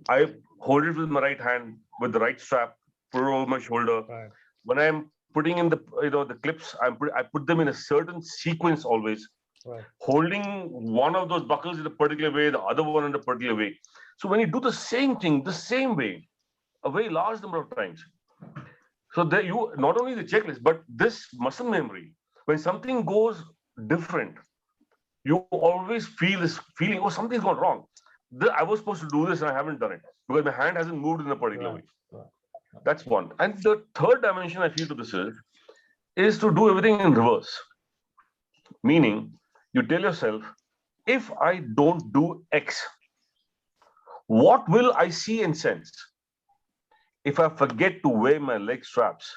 I hold it with my right hand with the right strap, put it over my shoulder. Right. When I'm putting in the clips, I put them in a certain sequence always. Right. Holding one of those buckles in a particular way, the other one in a particular way. So when you do the same thing the same way, a very large number of times, so there you not only the checklist, but this muscle memory. When something goes different, you always feel this feeling, oh, something's gone wrong. I was supposed to do this and I haven't done it because my hand hasn't moved in a particular way. That's one. And the third dimension I feel to this is to do everything in reverse. Meaning, you tell yourself, if I don't do X, what will I see and sense? If I forget to wear my leg straps,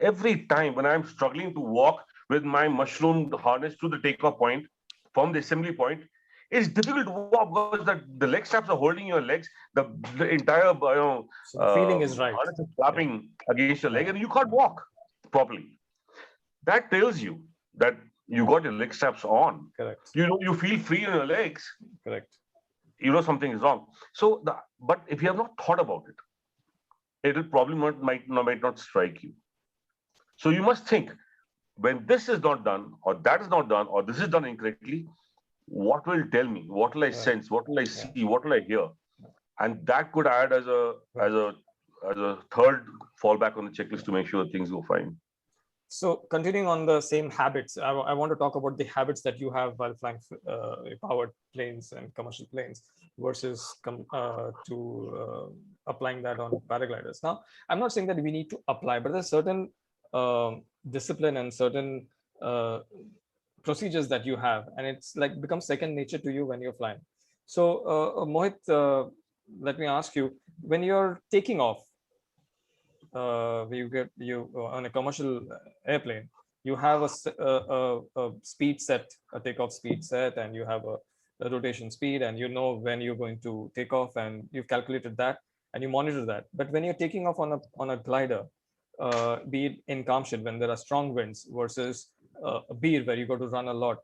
every time when I'm struggling to walk with my mushroom harness to the takeoff point, from the assembly point, it's difficult to walk because the leg straps are holding your legs. The entire so the feeling is right. harness is flapping against your leg, and you can't walk properly. That tells you that you got your leg straps on. Correct. You feel free in your legs. Correct. You know something is wrong. So, but if you have not thought about it, it will probably might not strike you. So you must think, when this is not done, or that is not done, or this is done incorrectly, what will tell me? What will I sense? What will I see? What will I hear? And that could add as a third fallback on the checklist to make sure things go fine. So continuing on the same habits, I want to talk about the habits that you have while flying powered planes and commercial planes versus applying that on paragliders. Now, I'm not saying that we need to apply, but there's certain discipline and certain procedures that you have, and it's like becomes second nature to you when you're flying. So Mohit, let me ask you, when you're taking off, you on a commercial airplane, you have a speed set, a takeoff speed set, and you have a rotation speed, and you know when you're going to take off, and you've calculated that and you monitor that. But when you're taking off on a glider, be it in calm shed when there are strong winds versus a beer where you got to run a lot,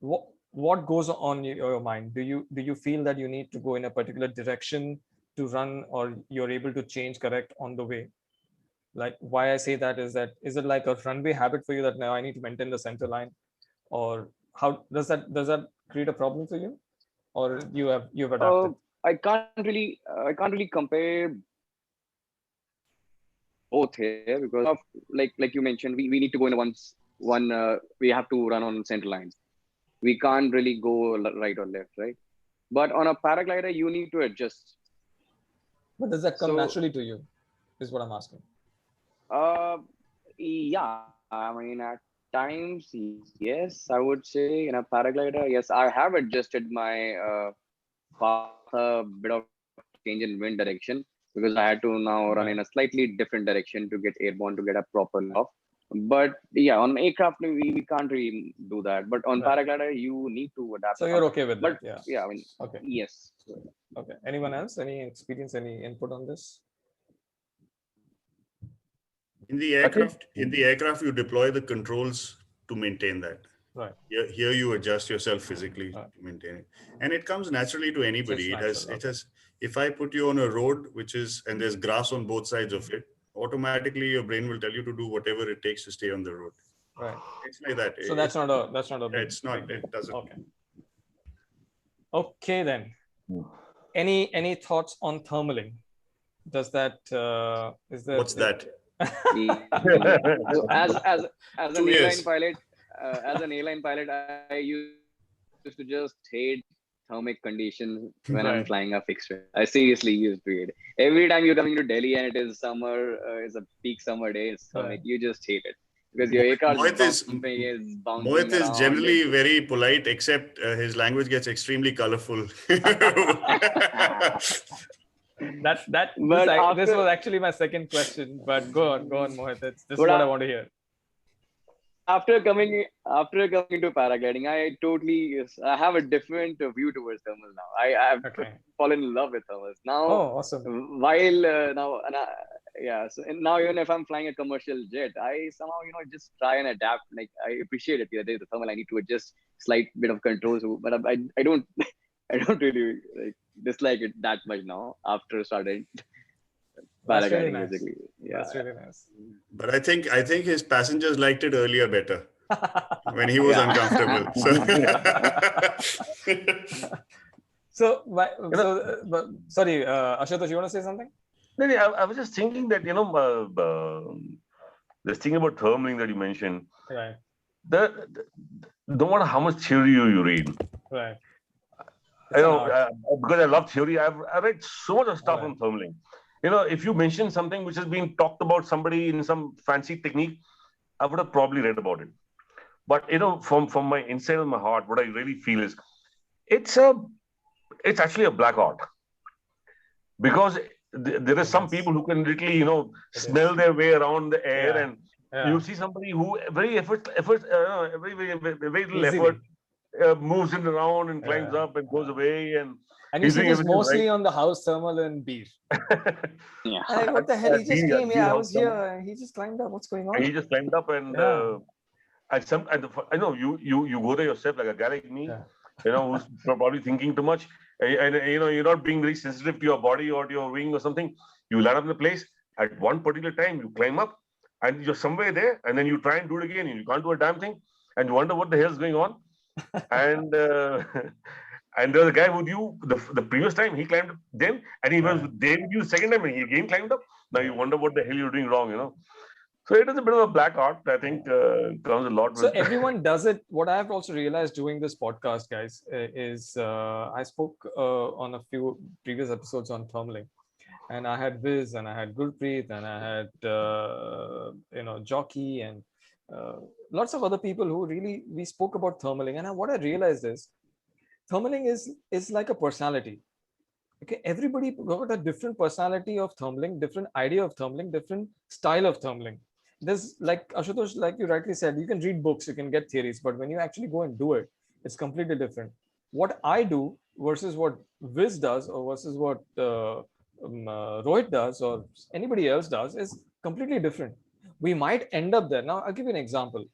what goes on in your mind? Do you feel that you need to go in a particular direction to run, or you're able to correct on the way? Like, why I say that is it like a runway habit for you that now I need to maintain the center line, or how does that create a problem for you, or you've adapted? I can't really compare both here, because of, like you mentioned, we need to go in we have to run on center lines. We can't really go right or left, right? But on a paraglider, you need to adjust. But does that come naturally to you? Is what I'm asking. Yeah, I mean, at times, yes, I would say in a paraglider, yes, I have adjusted my path a bit of change in wind direction because I had to now run in a slightly different direction to get airborne to get a proper loft. But yeah, on aircraft we can't really do that. But on paraglider, you need to adapt. So you're okay with that? Yeah, I mean, okay. Yes. Okay. Anyone else? Any experience? Any input on this? In the aircraft, you deploy the controls to maintain that. Right. Here you adjust yourself physically to maintain it, and it comes naturally to anybody. It has. If I put you on a road and there's grass on both sides of it, automatically your brain will tell you to do whatever it takes to stay on the road. Right. It's like that. So that's not a. It's not. It doesn't. Okay. Okay then. Any thoughts on thermaling? Does that is there? What's that? So as an airline pilot, I used to just hate thermic conditions when I'm flying a fixed wing. I seriously used to hate it. Every time you're coming to Delhi and it is summer, it's a peak summer day, it's thermic, you just hate it. Because your aircraft Mohit is generally very polite, except his language gets extremely colorful. This was actually my second question, but go on, Mohit. This is what I want to hear. After coming to paragliding, I have a different view towards thermals now. I've fallen in love with thermals now. Oh, awesome! So now even if I'm flying a commercial jet, I somehow just try and adapt. Like I appreciate it. The other day, the thermal I need to adjust slight bit of controls, but I don't really dislike it that much now after starting paragliding. Really basically, yeah, that's really nice. But I think his passengers liked it earlier better when he was uncomfortable. Sorry, Ashutosh, you want to say something? No, I was just thinking that this thing about thermaling that you mentioned. Right. No matter how much theory you read. Right. Because I love theory, I read so much of stuff on thermaling. If you mention something which has been talked about somebody in some fancy technique, I would have probably read about it. But from my inside of my heart, what I really feel is it's actually a black art. Because there are some people who can literally, smell their way around the air, and you see somebody who very little effort moves it around and climbs up and goes away, and you see this mostly on the house thermal and beer. What the hell? He just came here. I was here, and he just climbed up. What's going on? And he just climbed up, and I know you go there yourself, like a guy like me, who's probably thinking too much, and you're not being very sensitive to your body or to your wing or something. You land up in the place at one particular time, you climb up, and you're somewhere there, and then you try and do it again, and you can't do a damn thing, and you wonder what the hell's going on. And there's a guy with you the previous time, he climbed up then, and he was there with you the second time, and he again climbed up. Now you wonder what the hell you're doing wrong, So it is a bit of a black art. I think comes a lot. So everyone does it. What I've also realized doing this podcast, guys, is I spoke on a few previous episodes on thermaling, and I had Viz, and I had Gurpreet, and I had Jockey, and lots of other people who really we spoke about thermaling. And what I realized is thermaling is like a personality. Okay, everybody got a different personality of thermaling, different idea of thermaling, different style of thermaling. There's, like Ashutosh, like you rightly said, you can read books, you can get theories, but when you actually go and do it, it's completely different. What I do versus what Viz does, or versus what Rohit does, or anybody else does, is completely different. We might end up there. Now, I'll give you an example.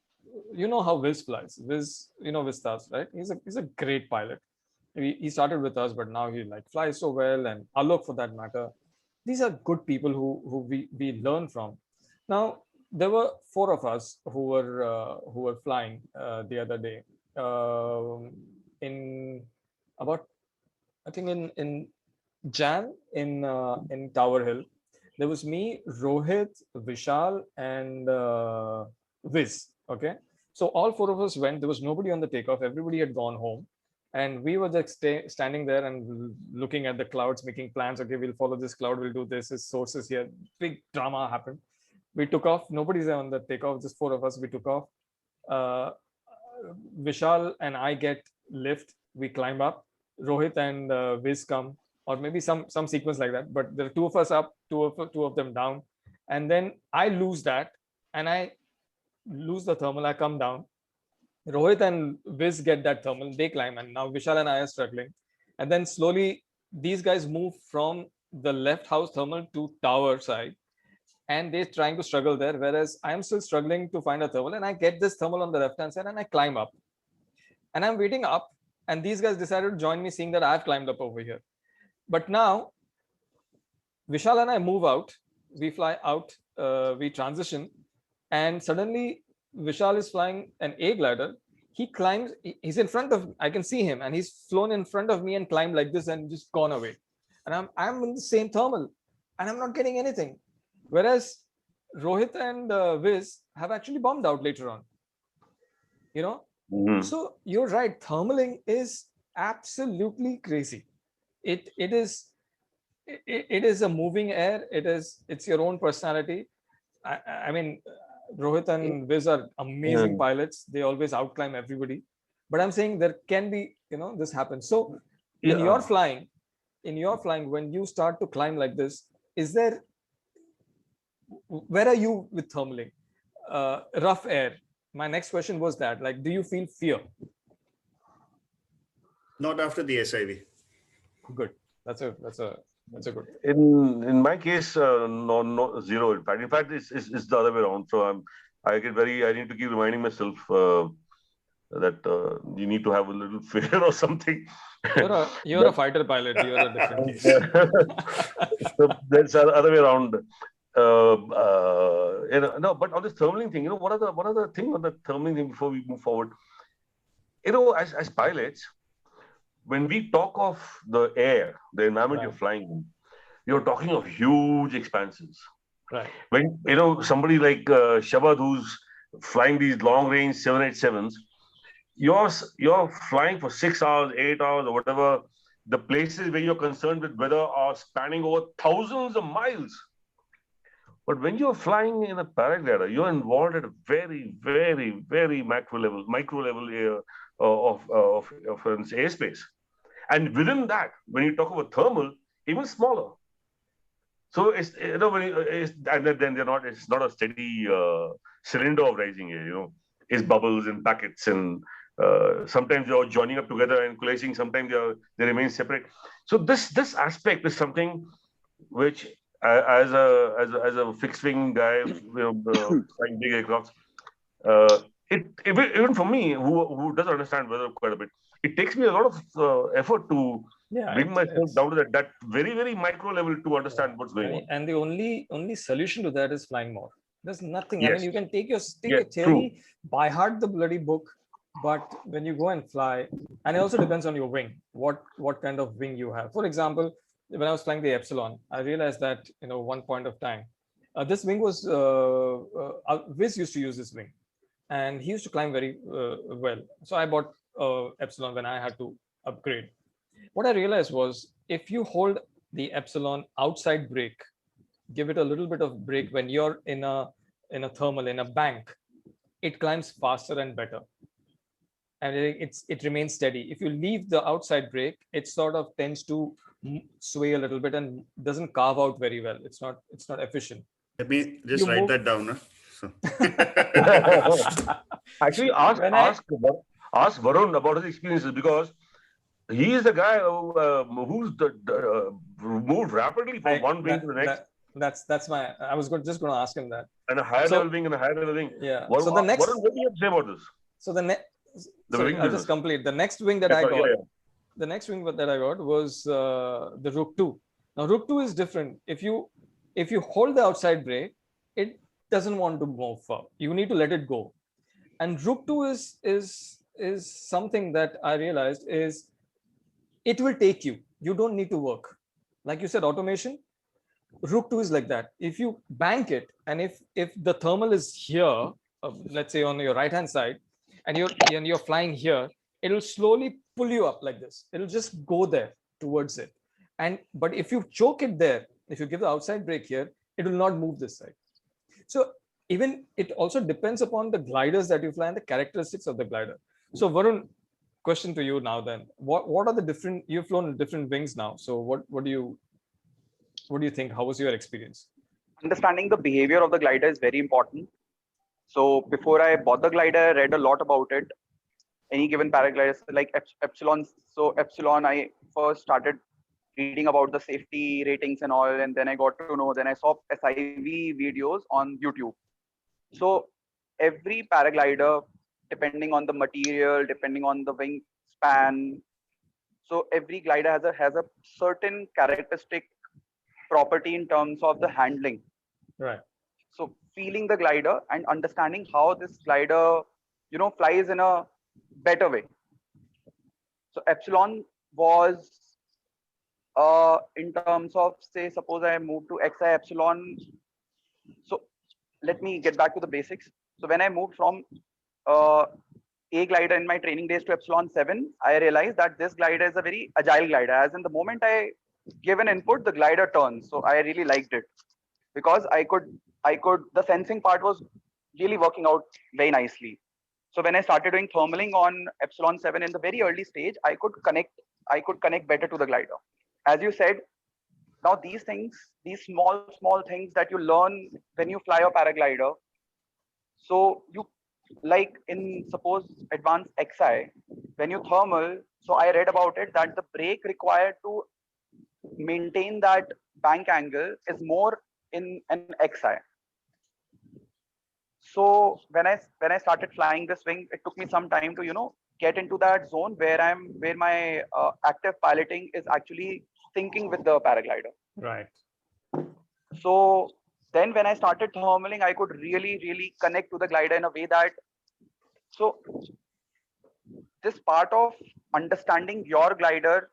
You know how Viz flies. Viz, Vistas, right? He's a great pilot. He started with us, but now he flies so well, and Alok for that matter. These are good people who we learn from. Now, there were 4 of us who were flying the other day in about, I think in Jan in Tower Hill. There was me, Rohit, Vishal, and Viz. Okay, So all four of us went. There was nobody on the takeoff. Everybody had gone home. And we were just standing there and looking at the clouds, making plans. Okay, we'll follow this cloud. We'll do this. His sources here. Big drama happened. We took off. Nobody's there on the takeoff. Just four of us. We took off. Vishal and I get lift. We climb up. Rohit and Viz come, or maybe some sequence like that. But there are two of us up, two of them down, and then I lose that, and I lose the thermal. I come down. Rohit and Viz get that thermal. They climb, and now Vishal and I are struggling. And then slowly these guys move from the left house thermal to tower side, and they're trying to struggle there, whereas I'm still struggling to find a thermal. And I get this thermal on the left hand side, and I climb up, and I'm waiting up. And these guys decided to join me, seeing that I've climbed up over here. But now, Vishal and I move out. We fly out. We transition. And suddenly, Vishal is flying an A glider. He climbs. He's in front of. I can see him, and he's flown in front of me and climbed like this and just gone away. And I'm in the same thermal, and I'm not getting anything. Whereas Rohit and Viz have actually bombed out later on. You know. Mm-hmm. So you're right. Thermaling is absolutely crazy. It is a moving air. It's your own personality. I mean, Rohit and Viz are amazing pilots. They always outclimb everybody. But I'm saying there can be, this happens. So in your flying, when you start to climb like this, where are you with thermaling? Rough air. My next question was that, like, do you feel fear? Not after the SIV. Good. That's a good. In my case, no zero. In fact, it's the other way around. So I need to keep reminding myself that you need to have a little fear or something. You're a fighter pilot. You're a different case. So that's the other way around. No, but on this thermaling thing, what are the thing on the thermaling thing before we move forward? As pilots, when we talk of the air, the environment you're flying in, you're talking of huge expanses. Right. When somebody like Shabad, who's flying these long-range 787s, you're flying for 6 hours, 8 hours, or whatever. The places where you're concerned with weather are spanning over thousands of miles. But when you're flying in a paraglider, you're involved at a very, very, very micro level of an airspace. And within that, when you talk about thermal, even smaller. So it's and then it's not a steady cylinder of rising air. It's bubbles and packets, and sometimes you're joining up together and coalescing. Sometimes they remain separate. So this aspect is something which, as a fixed wing guy, flying big aircrafts, even for me, who doesn't understand weather quite a bit, it takes me a lot of effort to bring myself down to that very, very micro level to understand what's going on. And the only solution to that is flying more. There's nothing. Yes. I mean, you can take a theory, by heart the bloody book, but when you go and fly, and it also depends on your wing, what kind of wing you have. For example, when I was flying the Epsilon, I realized that one point of time, this wing was Viz used to use this wing, and he used to climb very well. So I bought Epsilon when I had to upgrade. What I realized was, if you hold the Epsilon outside brake, give it a little bit of brake when you're in a thermal, in a bank, it climbs faster and better, and it remains steady. If you leave the outside brake, it sort of tends to sway a little bit and doesn't carve out very well. It's not efficient. Let me just write that down. Huh? So. Actually, ask Vrun about his experiences, because he is the guy who's moved rapidly from one wing to the next. That's my. I was just going to ask him that. And a higher level wing and a higher level wing. Yeah. What do you have to say about this? So I'll just complete. The next wing that I got. The next wing that I got was the Rook 2. Now Rook 2 is different. If you hold the outside brake, it doesn't want to move far. You need to let it go. And Rook 2 is something that I realized is, it will take you. You don't need to work. Like you said, automation. Rook 2 is like that. If you bank it, and if the thermal is here, let's say on your right hand side, and you're flying here, it'll slowly pull you up like this. It'll just go there towards it. But if you choke it there, if you give the outside brake here, it will not move this side. So even it also depends upon the gliders that you fly and the characteristics of the glider. So Varun, question to you now then. What are the different, you've flown different wings now. So what do you think? How was your experience? Understanding the behavior of the glider is very important. So before I bought the glider, I read a lot about it. Any given paraglider, like Epsilon. So Epsilon, I first started reading about the safety ratings and all, and then I got to know. Then I saw SIV videos on YouTube. So every paraglider, depending on the material, depending on the wing span, so every glider has a certain characteristic property in terms of the handling. Right. So feeling the glider and understanding how this glider, flies in a better way. So Epsilon was in terms of, say, suppose I move to XI Epsilon. So let me get back to the basics. So when I moved from A glider in my training days to Epsilon 7, I realized that this glider is a very agile glider. As in the moment I give an input, the glider turns. So I really liked it because I could, the sensing part was really working out very nicely. So when I started doing thermaling on Epsilon 7 in the very early stage, I could connect better to the glider. As you said, now these things, these small things that you learn when you fly a paraglider. So you, like in suppose advanced XI, when you thermal, so I read about it that the brake required to maintain that bank angle is more in an XI. So when I started flying this wing, it took me some time to get into that zone where my active piloting is actually syncing with the paraglider. Right. So then when I started thermaling, I could really connect to the glider in a way that, so this part of understanding your glider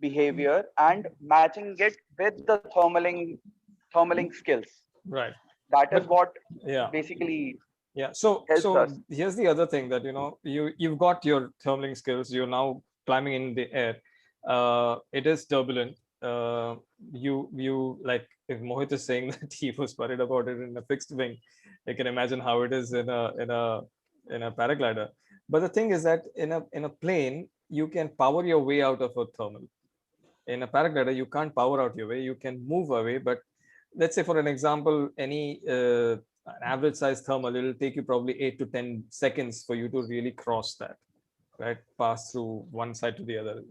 behavior and matching it with the thermaling skills. Right. That is what basically. Yeah. So here's the other thing that you've got your thermaling skills. You're now climbing in the air. It is turbulent. You like, if Mohit is saying that he was worried about it in a fixed wing, you can imagine how it is in a paraglider. But the thing is that in a plane, you can power your way out of a thermal. In a paraglider, you can't power out your way. You can move away, but let's say for an example, any an average size thermal, it'll take you probably 8 to 10 seconds for you to really cross that, right? Pass through one side to the other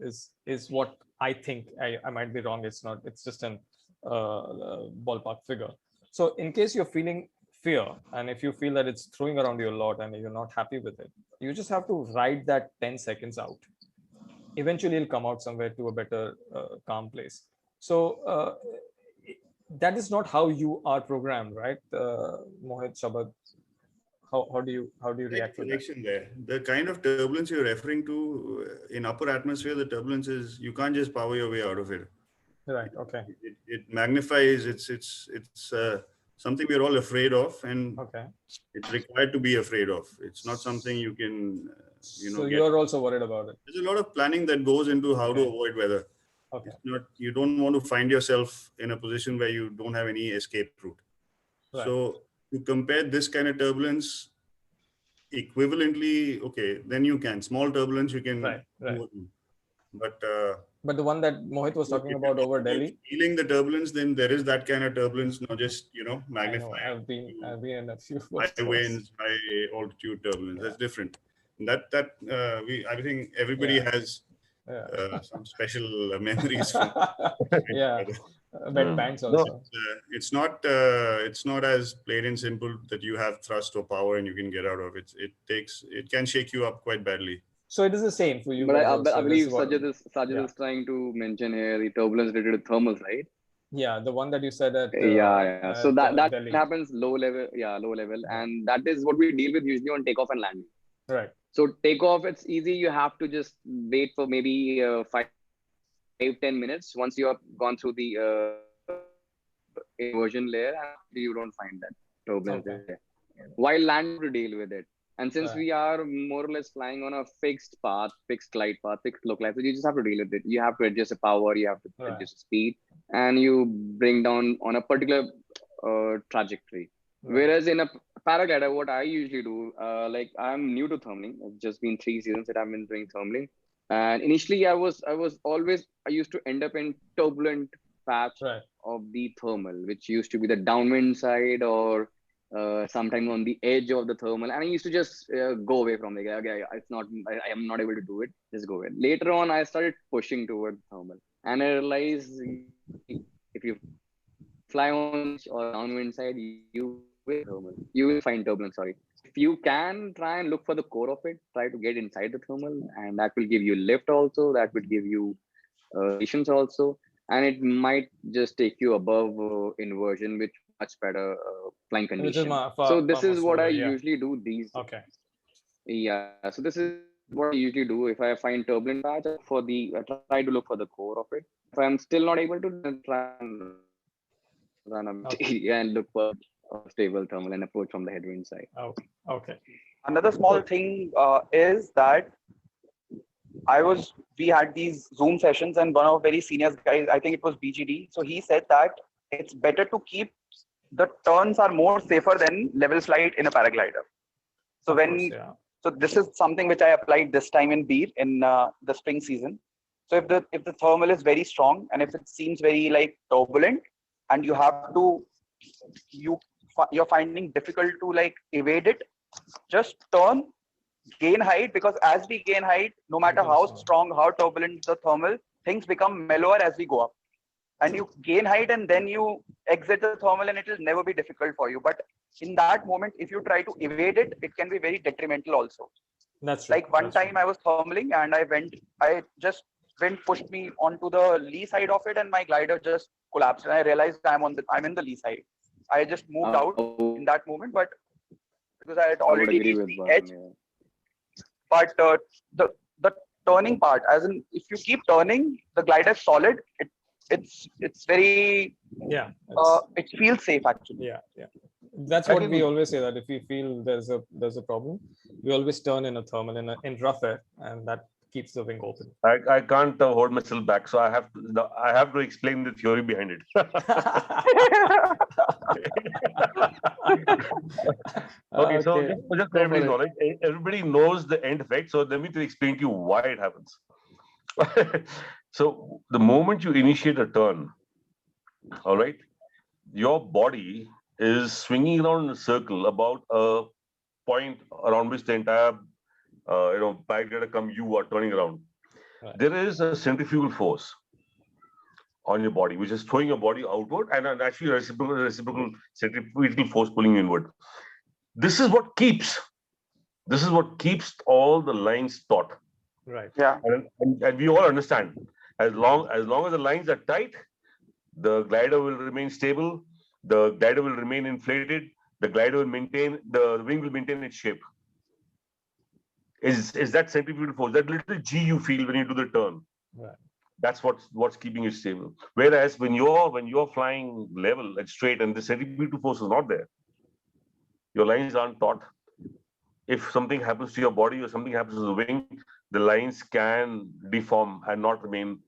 is what I think. I might be wrong. It's not. It's just an ballpark figure. So in case you're feeling fear, and if you feel that it's throwing around you a lot and you're not happy with it, you just have to ride that 10 seconds out. Eventually you'll come out somewhere to a better calm place. So that is not how you are programmed, right? Mohit, Shabad, how do you react to that? There, the kind of turbulence you're referring to in upper atmosphere, the turbulence is, you can't just power your way out of it. Right. Okay. It magnifies. It's something we're all afraid of, and it's required to be afraid of. It's not something you can So you're also worried about it. There's a lot of planning that goes into how to avoid weather. It's not, you don't want to find yourself in a position where you don't have any escape route. Right. So to compare this kind of turbulence equivalently, then you can. Small turbulence you can move on. But the one that Mohit was talking about over Delhi, feeling the turbulence, then there is that kind of turbulence, not just magnifying. I've been in a few high winds, high altitude turbulence. That's different. I think everybody has some special memories from wet pants also. It's not as plain and simple that you have thrust or power and you can get out of it. It can shake you up quite badly. So it is the same for you. But I believe Sajid is trying to mention here the turbulence related to thermals, right? Yeah, the one that you said at So that happens low level, and that is what we deal with usually on takeoff and landing. Right. So takeoff, it's easy. You have to just wait for maybe 5-10 minutes. Once you have gone through the inversion layer, you don't find that turbulence there. While land to deal with it. And since we are more or less flying on a fixed path, fixed glide path, fixed localizer, you just have to deal with it. You have to adjust the power, you have to adjust the speed, and you bring down on a particular trajectory. Whereas in a paraglider, what I usually do, like I'm new to thermaling. It's just been 3 seasons that I've been doing thermaling. And initially I used to end up in turbulent patch of the thermal, which used to be the downwind side or sometimes on the edge of the thermal. And I used to just go away from it. Okay, I am not able to do it. Just go away. Later on, I started pushing toward thermal. And I realized if you fly on or downwind side, you will find turbulence, sorry. If you can try and look for the core of it, try to get inside the thermal, and that will give you lift also, that will give you patience also, and it might just take you above inversion with much better flying condition. So this is what I usually do these days. So this is what I usually do. If I find turbulent patch, I try to look for the core of it. If I'm still not able to, then try and run and look for stable thermal and approach from the headwind side. Okay. Another small thing is that we had these Zoom sessions, and one of very senior guys, I think it was BGD. So he said that it's better to keep the turns are more safer than level flight in a paraglider. So so this is something which I applied this time in Beer in the spring season. So if the thermal is very strong and if it seems very like turbulent, and you're finding difficult to like evade it, just turn, gain height, because as we gain height, no matter how strong, how turbulent the thermal, things become mellower as we go up. And you gain height and then you exit the thermal and it will never be difficult for you. But in that moment, if you try to evade it, it can be very detrimental also. That's true. Like one time I was thermaling and wind pushed me onto the lee side of it and my glider just collapsed. And I realized I'm in the lee side. I just moved out in that moment, but because I had already reached the edge. But the turning part, as in if you keep turning, the glider is solid. It's very it feels safe actually. That's what we always say, that if we feel there's a problem, we always turn in a thermal in rough air, and that keeps the wing open. I can't hold myself back, so I have to explain the theory behind it. Okay, so just for everybody's knowledge, everybody knows the end effect, so let me to explain to you why it happens. So the moment you initiate a turn, all right, your body is swinging around in a circle about a point around which the entire paraglider you are turning around. Right. There is a centrifugal force on your body, which is throwing your body outward, and actually a reciprocal centrifugal force pulling you inward. This is what keeps all the lines taut. Right. Yeah. And we all understand, as long as the lines are tight, the glider will remain stable, the glider will remain inflated, the wing will maintain its shape. Is that centrifugal force, that little G you feel when you do the turn. Right. That's what's keeping it stable. Whereas when you're flying level and straight and the centrifugal force is not there, your lines aren't taut. If something happens to your body or something happens to the wing, the lines can deform and not remain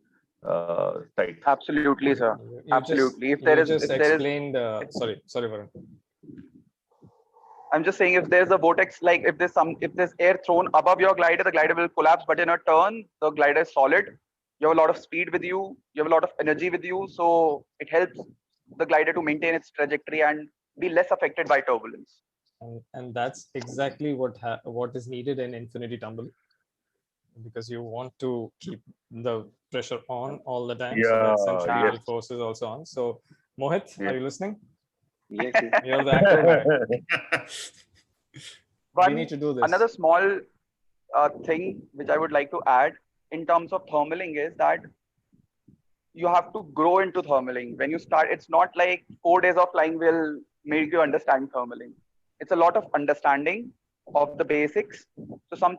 tight. Absolutely, sir. Absolutely. Sorry, Varun. I'm just saying, if there's a vortex, like if there's air thrown above your glider, the glider will collapse. But in a turn, the glider is solid. You have a lot of speed with you. You have a lot of energy with you. So it helps the glider to maintain its trajectory and be less affected by turbulence. And that's exactly what is needed in infinity tumble, because you want to keep the pressure on all the time. So that centrifugal force is also on. So Mohit, are you listening? Yes. You're the actor. We need to do this. Another small thing which I would like to add in terms of thermaling is that you have to grow into thermaling. When you start, it's not like 4 days of flying will make you understand thermaling. It's a lot of understanding of the basics. So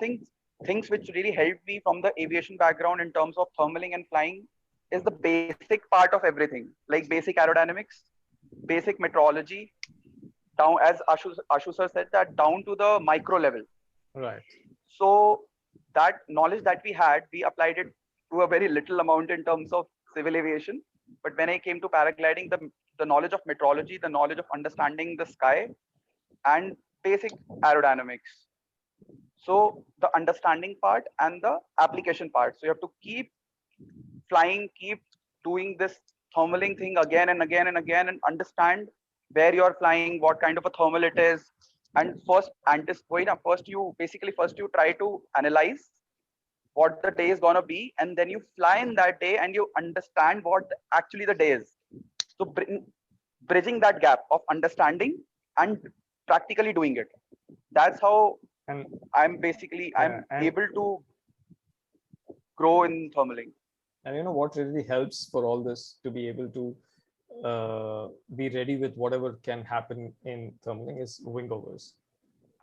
things which really helped me from the aviation background in terms of thermaling and flying is the basic part of everything, like basic aerodynamics, basic metrology, down, as Ashu sir said, that down to the micro level. Right. So that knowledge that we had, we applied it to a very little amount in terms of civil aviation. But when I came to paragliding, the knowledge of meteorology, the knowledge of understanding the sky, and basic aerodynamics. So the understanding part and the application part. So you have to keep flying, keep doing this thermaling thing again and again and again, and understand where you're flying, what kind of a thermal it is. And first you try to analyze what the day is gonna be, and then you fly in that day and you understand what actually the day is. So bridging that gap of understanding and practically doing it. That's how And I'm able to grow in thermaling. And you know what really helps for all this, to be able to be ready with whatever can happen in thermaling, is wing overs.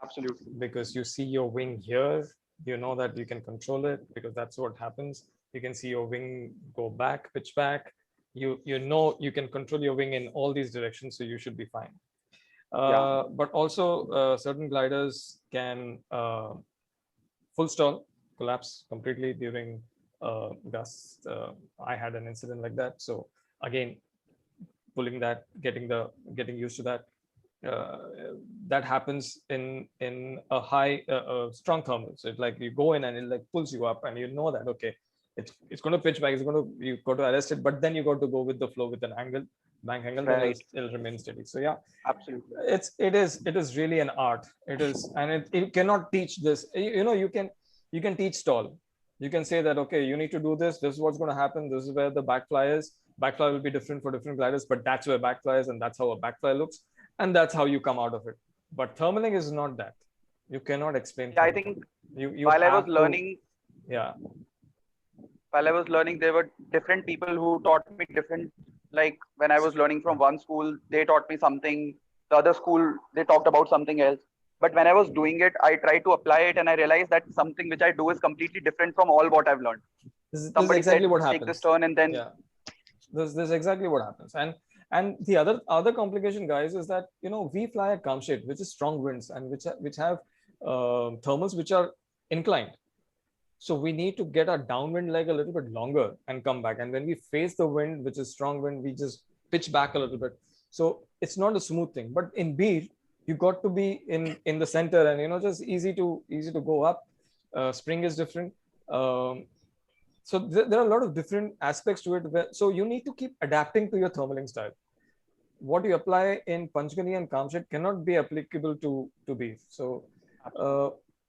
Absolutely. Because you see your wing here, you know that you can control it, because that's what happens. You can see your wing go back, pitch back. You know you can control your wing in all these directions, so you should be fine. But also certain gliders can full stall, collapse completely during gusts. I had an incident like that. So again, pulling that, getting used to that. That happens in a high strong thermal. So it's like you go in and it like pulls you up, and you know that okay, it's going to pitch back. You got to arrest it, but then you got to go with the flow with an angle, bank angle, then it'll remain steady. So yeah, absolutely, it is really an art. It is, and it cannot teach this. You know, you can teach stall. You can say that okay, you need to do this. This is what's going to happen. This is where the backfly is. Backfly will be different for different gliders, but that's where backfly is, and that's how a backfly looks, and that's how you come out of it. But thermaling is not that. You cannot explain. Yeah, I think you while I was learning, while I was learning, there were different people who taught me different. Like when I was learning from one school, they taught me something. The other school, they talked about something else. But when I was doing it, I tried to apply it, and I realized that something which I do is completely different from all what I've learned. This is exactly said, what happens. Take this turn, and then this is exactly what happens. And the other complication, guys, is that we fly a camshaft, which is strong winds and which have thermals which are inclined. So we need to get our downwind leg a little bit longer and come back. And when we face the wind, which is strong wind, we just pitch back a little bit. So it's not a smooth thing. But in beer, you got to be in the center, and just easy to go up. Spring is different. So there are a lot of different aspects to it. So you need to keep adapting to your thermaling style. What you apply in Panchgani and camshaft cannot be applicable to beef. So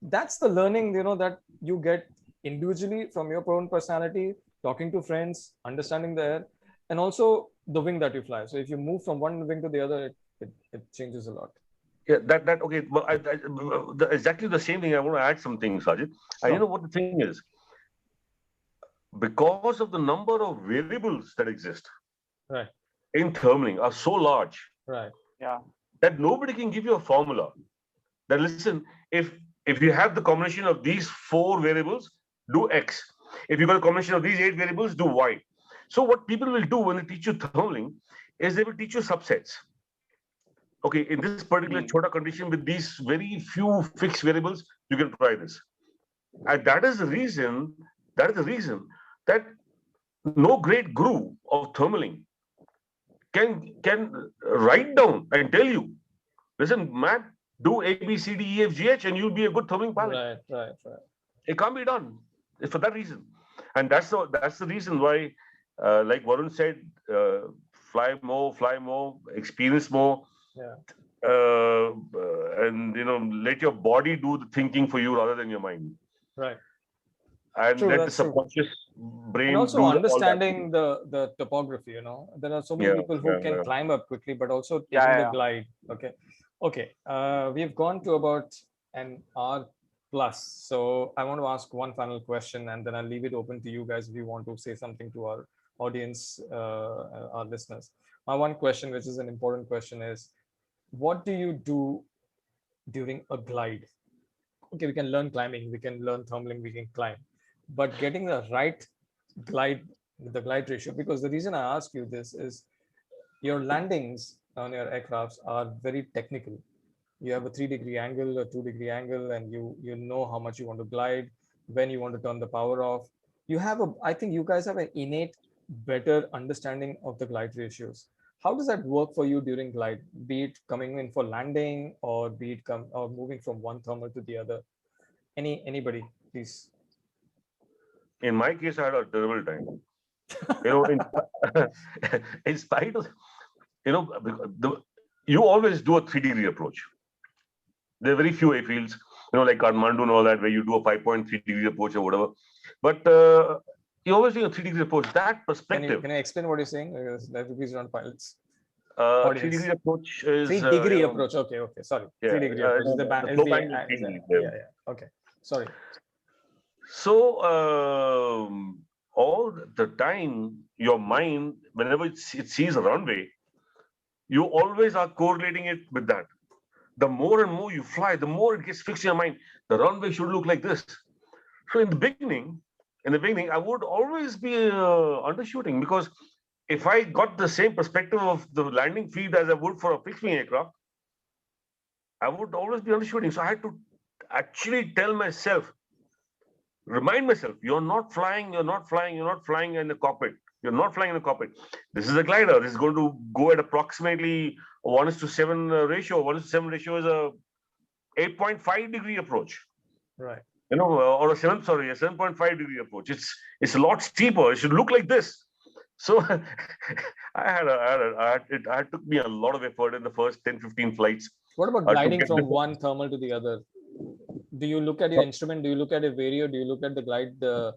that's the learning, that you get individually from your own personality, talking to friends, understanding the air, and also the wing that you fly. So if you move from one wing to the other, it changes a lot. Yeah, that okay. Well, exactly the same thing. I want to add some things, Sajid. And you know what the thing is? Because of the number of variables that exist, right, in thermaling are so large, right, yeah, that nobody can give you a formula. That listen, if you have the combination of these 4 variables, do X. If you got a combination of these 8 variables, do Y. So what people will do when they teach you thermaling is they will teach you subsets. Okay, in this particular Chopra condition with these very few fixed variables, you can try this. And that is the reason that no great guru of thermaling can write down and tell you, listen, Matt, do A, B, C, D, E, F, G, H, and you'll be a good thermaling pilot. Right. It can't be done. It's for that reason. And that's the reason why, like Varun said, fly more, experience more. Yeah. And let your body do the thinking for you rather than your mind. Right. And let the subconscious brain and also do understanding the topography. There are so many people who can climb up quickly, but also taking the glide. Okay. We've gone to about an hour plus. So I want to ask one final question, and then I'll leave it open to you guys if you want to say something to our audience, our listeners. My one question, which is an important question, is what do you do during a glide? Okay, we can learn climbing, we can learn thermaling, we can climb, but getting the right glide, the glide ratio, because the reason I ask you this is your landings on your aircrafts are very technical. You have a 3-degree angle, a 2-degree angle, and you know how much you want to glide, when you want to turn the power off. I think you guys have an innate better understanding of the glide ratios. How does that work for you during glide, be it coming in for landing or be it or moving from one thermal to the other? Anybody, please. In my case, I had a terrible time. You know, in spite of, you know, you always do a 3-degree approach. There are very few airfields, you know, like Kathmandu and all that, where you do a 5.3-degree approach or whatever. But you always do a 3-degree approach. That perspective. Can I explain what you're saying? That would be on pilots. 3-degree approach is 3-degree approach. Okay. Sorry. Yeah, 3-degree approach is the band. Yeah. Okay. Sorry. So all the time, your mind, whenever it sees a runway, you always are correlating it with that. The more and more you fly, the more it gets fixed in your mind. The runway should look like this. So in the beginning, I would always be undershooting, because if I got the same perspective of the landing field as I would for a fixed-wing aircraft, I would always be undershooting. So I had to actually remind myself, you're not flying in the cockpit. You're not flying in the cockpit. This is a glider. This is going to go at approximately 1:7 ratio. 1:7 ratio is a 8.5-degree approach. Right. You know, or a 7.5-degree approach. It's a lot steeper. It should look like this. So it took me a lot of effort in the first 10-15 flights. What about gliding from one thermal to the other? Do you look at your instrument? Do you look at a vario? Do you look at the glide, the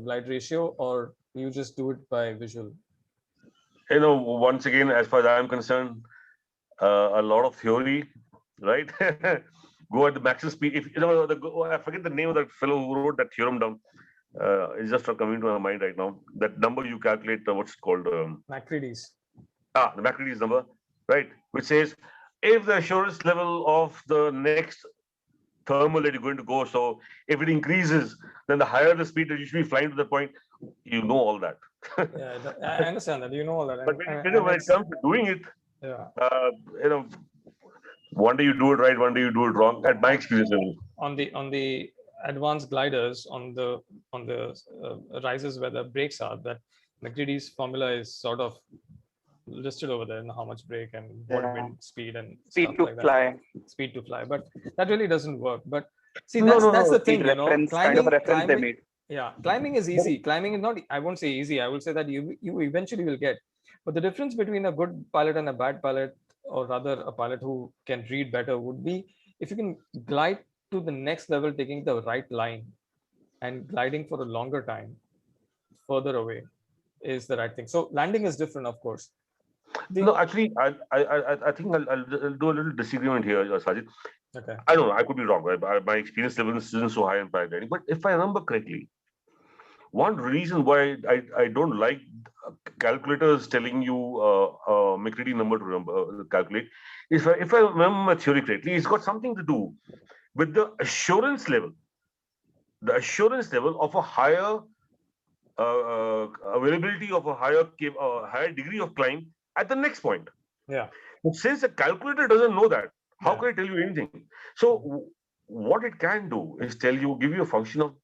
glide ratio, or you just do it by visual? You know, once again, as far as I'm concerned, a lot of theory, right? Go at the maximum speed. If you know, I forget the name of that fellow who wrote that theorem down. It's just coming to my mind right now. That number you calculate, what's it called? Macready's. The Macready's number, right? Which says, if the assurance level of the next thermal that you're going to go, so if it increases, then the higher the speed that you should be flying to the point, you know all that. Yeah, I understand that. You know all that. But when it comes to doing it, yeah, you know, one day you do it right, one day you do it wrong. At my experience, on the advanced gliders, on the rises where the brakes are, that Macready's formula is sort of listed over there, and how much brake and what wind speed and speed stuff to like fly. That. Speed to fly, but that really doesn't work. But see, that's the thing, you know. Climbing, kind of a reference they made. Yeah, climbing is easy. Climbing is not. I won't say easy. I will say that you eventually will get. But the difference between a good pilot and a bad pilot, or rather a pilot who can read better, would be if you can glide to the next level, taking the right line and gliding for a longer time further away is the right thing. So landing is different, of course. No, actually, I think I'll do a little disagreement here, Sajid. Okay. I don't know. I could be wrong. My experience level isn't so high in paragliding, but if I remember correctly, one reason why I don't like calculators telling you a Macready number to calculate is, if I remember my theory correctly, it's got something to do with the assurance level of a higher availability of a higher degree of climb at the next point. Yeah. But since the calculator doesn't know that, how can I tell you anything? So what it can do is give you a function of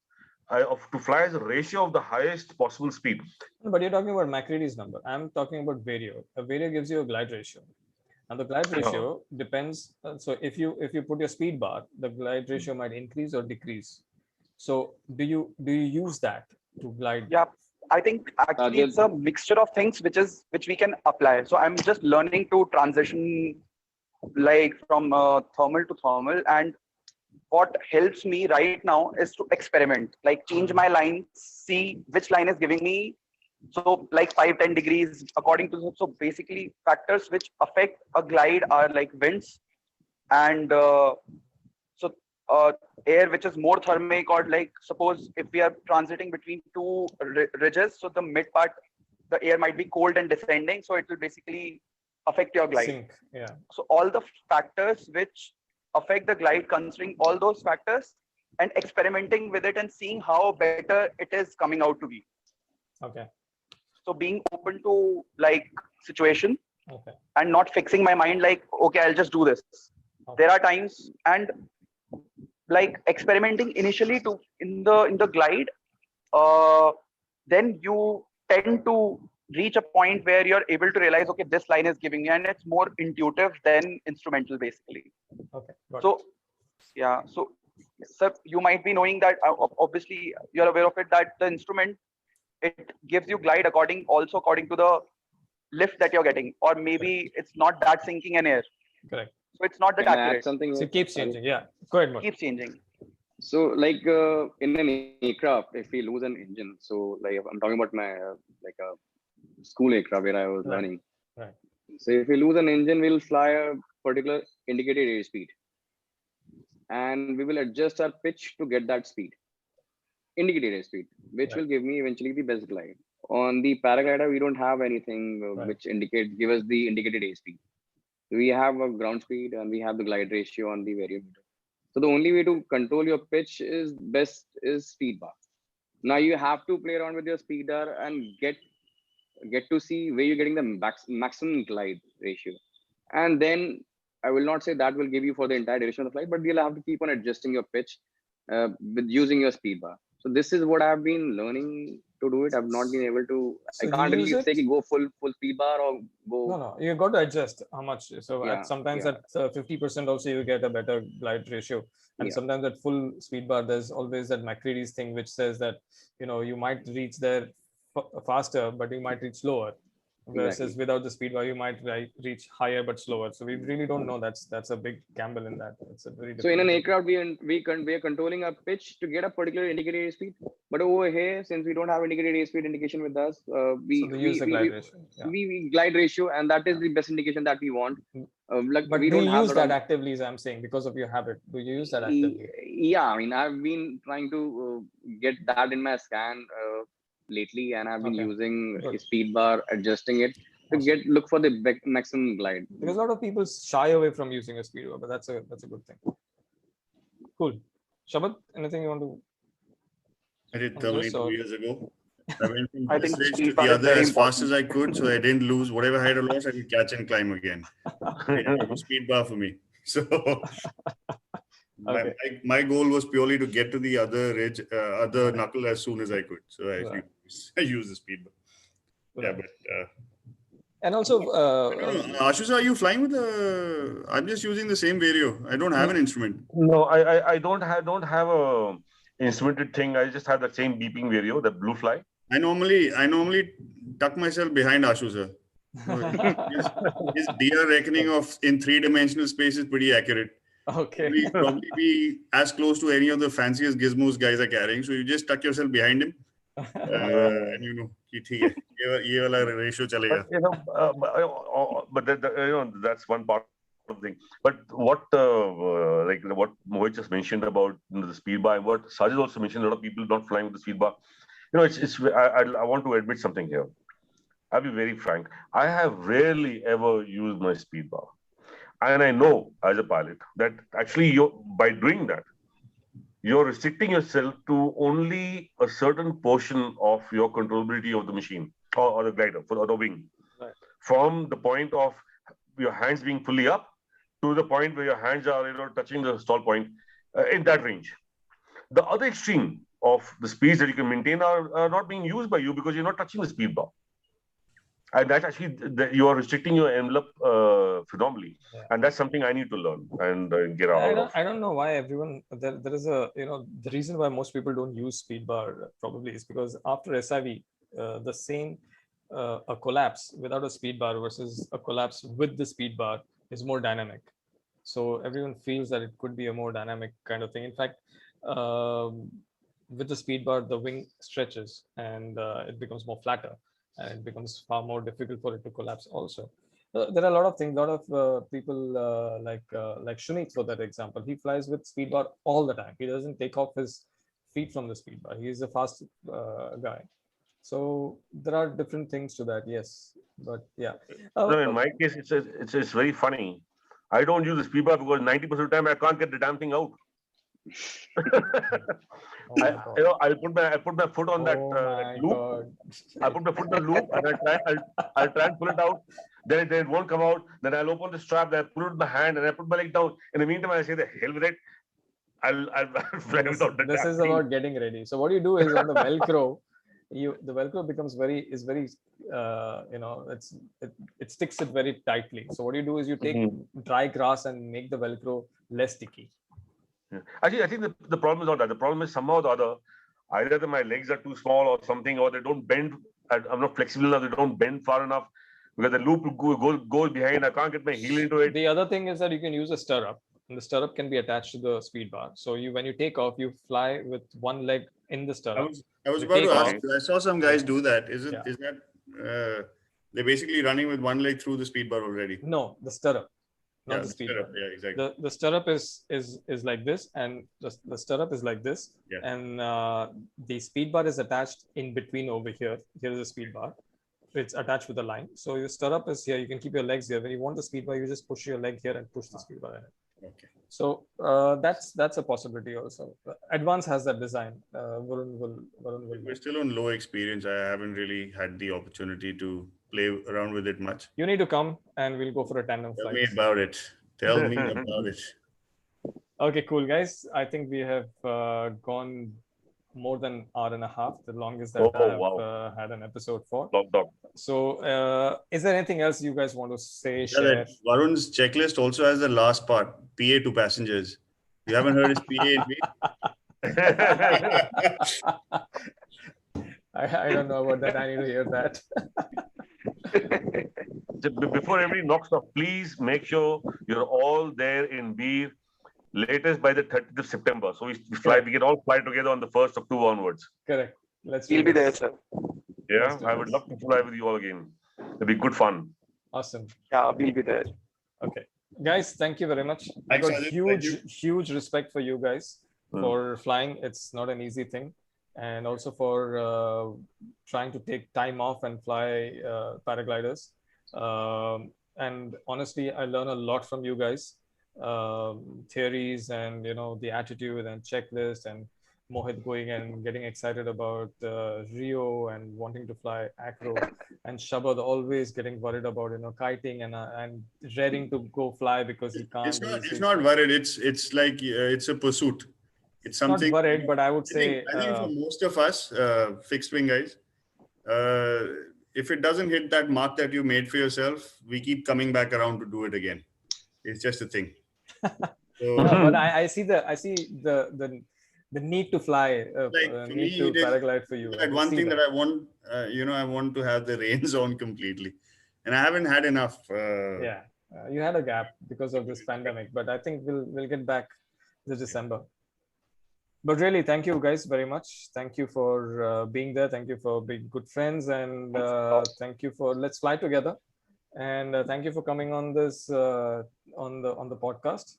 to fly as a ratio of the highest possible speed. But you're talking about Macready's number. I'm talking about vario. A vario gives you a glide ratio, and the glide ratio depends. So if you put your speed bar, the glide ratio might increase or decrease. So do you use that to glide? Yeah, I think actually it's a mixture of things which we can apply. So I'm just learning to transition like from thermal to thermal, and what helps me right now is to experiment, like change my line, see which line is giving me, so like 5-10 degrees according to, so basically factors which affect a glide are like winds and air which is more thermic, or like suppose if we are transiting between two ridges, so the mid part, the air might be cold and descending, so it will basically affect your glide. Sink. Yeah. So all the factors which affect the glide, considering all those factors and experimenting with it and seeing how better it is coming out to be. Okay. So being open to like situation and not fixing my mind like, okay, I'll just do this. There are times, and like experimenting initially to in the glide, then you tend to reach a point where you're able to realize, okay, this line is giving me, and it's more intuitive than instrumental basically. So yeah, so sir, you might be knowing that, obviously you're aware of it, that the instrument, it gives you glide also according to the lift that you're getting, or maybe it's not that sinking in air. Correct. So it's not that accurate. Something So it keeps changing. Yeah. Go ahead, Mohit. Keeps changing. So like in an aircraft, if we lose an engine, so like I'm talking about my like a school aircraft where I was learning. Right. So if we lose an engine, we'll fly a particular indicated airspeed, and we will adjust our pitch to get that speed, indicated airspeed, which will give me eventually the best glide. On the paraglider, we don't have anything which give us the indicated airspeed. We have a ground speed and we have the glide ratio on the variometer. So the only way to control your pitch is speed bar. Now you have to play around with your speed bar and get to see where you're getting the maximum glide ratio. And then I will not say that will give you for the entire duration of the flight, but you'll have to keep on adjusting your pitch with using your speed bar. So this is what I've been learning to do it. I've not been able to. So I can't really say go full speed bar or go. No, you got to adjust how much. So sometimes at 50% also you get a better glide ratio, and sometimes at full speed bar there's always that MacReady's thing which says that you might reach there faster, but you might reach slower. Versus without the speed bar, you might reach higher but slower. So we really don't know. That's a big gamble in that. It's a very so in an aircraft, we are controlling our pitch to get a particular indicated airspeed. But over here, since we don't have indicated airspeed indication with us, we use the glide ratio. We glide ratio, and that is the best indication that we want. But we don't use that actively, as I'm saying, because of your habit. Do you use that actively? Yeah, I mean, I've been trying to get that in my scan lately, and I've been using a speed bar, adjusting it to look for the maximum glide. Because a lot of people shy away from using a speed bar, but that's a good thing. Cool. Shabad, anything you want to? I did Terminator 2 years ago. I went from this ridge to the other as fast as I could, so I didn't lose. Whatever I had to lose, I could catch and climb again. No speed bar for me. So my goal was purely to get to the other ridge, other knuckle as soon as I could. So I used the speed bar. Yeah, but and also Ashutosh, are you flying with I'm just using the same Vario. I don't have an instrument. No, I don't have a instrumented thing. I just have the same beeping Vario, the blue fly. I normally tuck myself behind Ashutosh. His DR reckoning in 3-dimensional space is pretty accurate. Okay. Probably be as close to any of the fanciest gizmos guys are carrying. So you just tuck yourself behind him, and ये वाला ratio चलेगा. But that's one part of the thing. But what Mohit just mentioned about the speed bar, and what Sajid also mentioned, a lot of people not flying with the speed bar. I want to admit something here. I'll be very frank. I have rarely ever used my speed bar. And I know as a pilot that actually by doing that, you're restricting yourself to only a certain portion of your controllability of the machine or the glider or the wing. Right. From the point of your hands being fully up to the point where your hands are touching the stall point in that range. The other extreme of the speeds that you can maintain are not being used by you because you're not touching the speed bar. And that's actually, you are restricting your envelope phenomenally. Yeah. And that's something I need to learn and get out of. I don't know why everyone, there is the reason why most people don't use speed bar probably is because after SIV, the same, a collapse without a speed bar versus a collapse with the speed bar is more dynamic. So everyone feels that it could be a more dynamic kind of thing. In fact, with the speed bar, the wing stretches and it becomes more flatter. And it becomes far more difficult for it to collapse also. There are a lot of things, a lot of people like Shunit, for that example. He flies with speed bar all the time. He doesn't take off his feet from the speed bar. He's a fast guy. So there are different things to that, yes. But yeah. In my case, it's very funny. I don't use the speed bar because 90% of the time I can't get the damn thing out. I'll put my foot on that loop. I put my foot on the loop and I'll try and pull it out. then it won't come out. Then I'll open the strap, then I pull it with my hand, and I put my leg down. In the meantime, I say, the hell with it. I'll fly without the This is about getting ready. So what you do is on the Velcro, the Velcro becomes very, it sticks it very tightly. So what you do is you take dry grass and make the Velcro less sticky. Yeah. Actually, I think the problem is not that. The problem is somehow or the other, either my legs are too small or something, or they don't bend. I'm not flexible enough. They don't bend far enough because the loop goes behind. I can't get my heel into it. The other thing is that you can use a stirrup. And the stirrup can be attached to the speed bar. So when you take off, you fly with one leg in the stirrup. I was about to ask you. I saw some guys do that. Is that they're basically running with one leg through the speed bar already? No, the stirrup, not the speed bar. Yeah, exactly. The stirrup is like this, and the stirrup is like this, and the speed bar is attached in between over here. Here is the speed bar. It's attached with a line. So your stirrup is here. You can keep your legs here. When you want the speed bar, you just push your leg here and push the speed bar in it. Okay. So that's a possibility also. Advance has that design. Vrun will. We're still on low experience. I haven't really had the opportunity to play around with it much. You need to come and we'll go for a tandem flight. Tell me about it. Tell me about it. Okay, cool, guys. I think we have gone more than an hour and a half, the longest that I've had an episode for. So is there anything else you guys want to say, share? Varun's checklist also has the last part, PA to passengers. You haven't heard his PA in me? I don't know about that. I need to hear that. Before everybody knocks off, please make sure you're all there in Beer latest by the 30th of September. So we can all fly together on the 1st of 2 onwards. Correct. We'll be there, sir. Yeah, I would love to fly with you all again. It'll be good fun. Awesome. Yeah, we'll be there. Okay. Guys, thank you very much. I got huge respect for you guys for flying. It's not an easy thing. And also for trying to take time off and fly paragliders. And honestly, I learn a lot from you guys. Theories and the attitude and checklist, and Mohit going and getting excited about Rio and wanting to fly acro, and Shabad always getting worried about kiting and raring to go fly because he can't. It's not worried. It's like it's a pursuit. It's something. Not worried, but I would say. I think for most of us fixed wing guys, if it doesn't hit that mark that you made for yourself, we keep coming back around to do it again. It's just a thing. So, but I see the need to fly, need to paraglide for you. That one thing that I want, I want to have the reins on completely, and I haven't had enough. You had a gap because of this pandemic, but I think we'll get back this December. But really, thank you guys very much. Thank you for being there. Thank you for being good friends, and thank you for let's fly together. And thank you for coming on this on the podcast.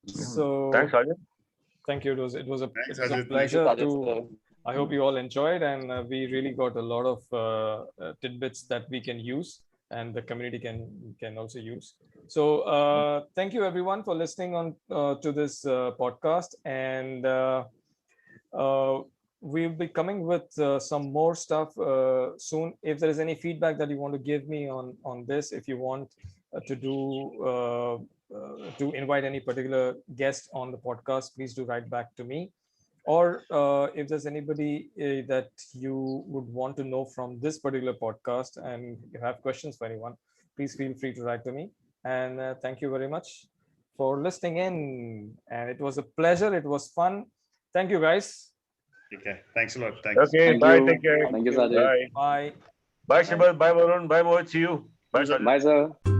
So thanks, Ajay. Thank you. It was a pleasure to. I hope you all enjoyed, and we really got a lot of tidbits that we can use, and the community can also use. So thank you everyone for listening on to this podcast, and we'll be coming with some more stuff soon. If there is any feedback that you want to give me on this, if you want to invite any particular guest on the podcast, please do write back to me. Or if there's anybody that you would want to know from this particular podcast and you have questions for anyone, please feel free to write to me. And thank you very much for listening in. And it was a pleasure. It was fun. Thank you, guys. Okay. Thanks a lot. Thanks. Okay. Bye. Take care. Thank you, Sajid. Bye. Bye. Bye, Shabad. Bye, Varun. Bye, Mohit. See you. Bye, Sajid. Bye, sir.